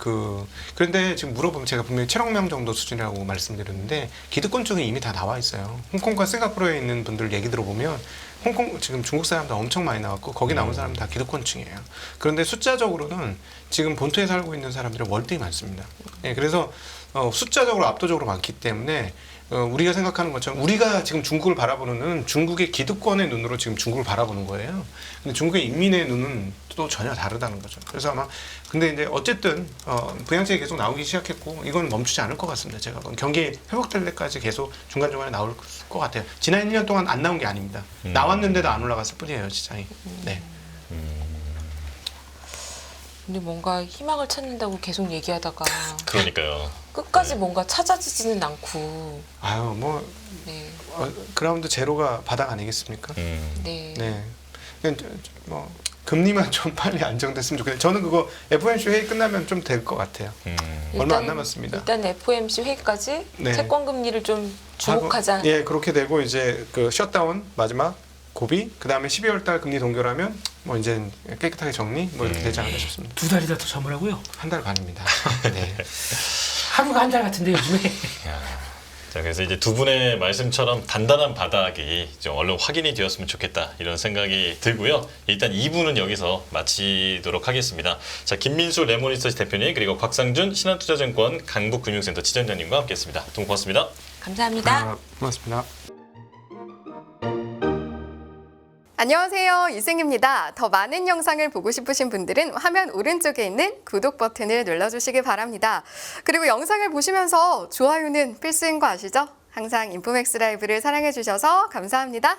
그런데 지금 물어보면 제가 분명히 7억 명 정도 수준이라고 말씀드렸는데 기득권층은 이미 다 나와 있어요. 홍콩과 싱가포르에 있는 분들 얘기 들어보면 홍콩 지금 중국 사람들 엄청 많이 나왔고 거기 나온 사람 다 기득권층이에요. 그런데 숫자적으로는 지금 본토에 살고 있는 사람들은 월등히 많습니다. 예, 그래서 숫자적으로 압도적으로 많기 때문에 우리가 생각하는 것처럼 우리가 지금 중국을 바라보는 눈은 중국의 기득권의 눈으로 지금 중국을 바라보는 거예요. 근데 중국의 인민의 눈은 또 전혀 다르다는 거죠. 그래서 아마 근데 이제 어쨌든 부양책이 계속 나오기 시작했고 이건 멈추지 않을 것 같습니다. 제가 보면 경기 회복될 때까지 계속 중간중간에 나올 것 같아요. 지난 1년 동안 안 나온 게 아닙니다. 나왔는데도 안 올라갔을 뿐이에요, 시장이. 네. 근데 뭔가 희망을 찾는다고 계속 얘기하다가 그러니까요. 끝까지 뭔가 찾아지지는 않고. 아유 뭐 네. 그라운드 제로가 바닥 아니겠습니까? 네. 네. 그냥 뭐 금리만 좀 빨리 안정됐으면 좋겠는데 저는 그거 FOMC 회의 끝나면 좀 될 것 같아요. 얼마 안 남았습니다. 일단 FOMC 회의까지 네. 채권 금리를 좀 주목하자. 하고, 예, 그렇게 되고 이제 그 셧다운 마지막 고비 그다음에 12월 달 금리 동결하면 뭐 이제 깨끗하게 정리 뭐 이렇게 되지 않을까 싶습니다. 2달이나 더 참으라고요? 한 달 반입니다. 네. 하루가 한 달 같은데 요즘에. 자, 그래서 이제 두 분의 말씀처럼 단단한 바닥이 좀 얼른 확인이 되었으면 좋겠다 이런 생각이 들고요. 일단 2부는 여기서 마치도록 하겠습니다. 자, 김민수 레모니스터치 대표님 그리고 곽상준 신한투자증권 강북금융센터 지점장님과 함께했습니다. 두 분 고맙습니다. 감사합니다. 고맙습니다. 안녕하세요. 이승입니다. 더 많은 영상을 보고 싶으신 분들은 화면 오른쪽에 있는 구독 버튼을 눌러주시기 바랍니다. 그리고 영상을 보시면서 좋아요는 필수인 거 아시죠? 항상 인포맥스 라이브를 사랑해주셔서 감사합니다.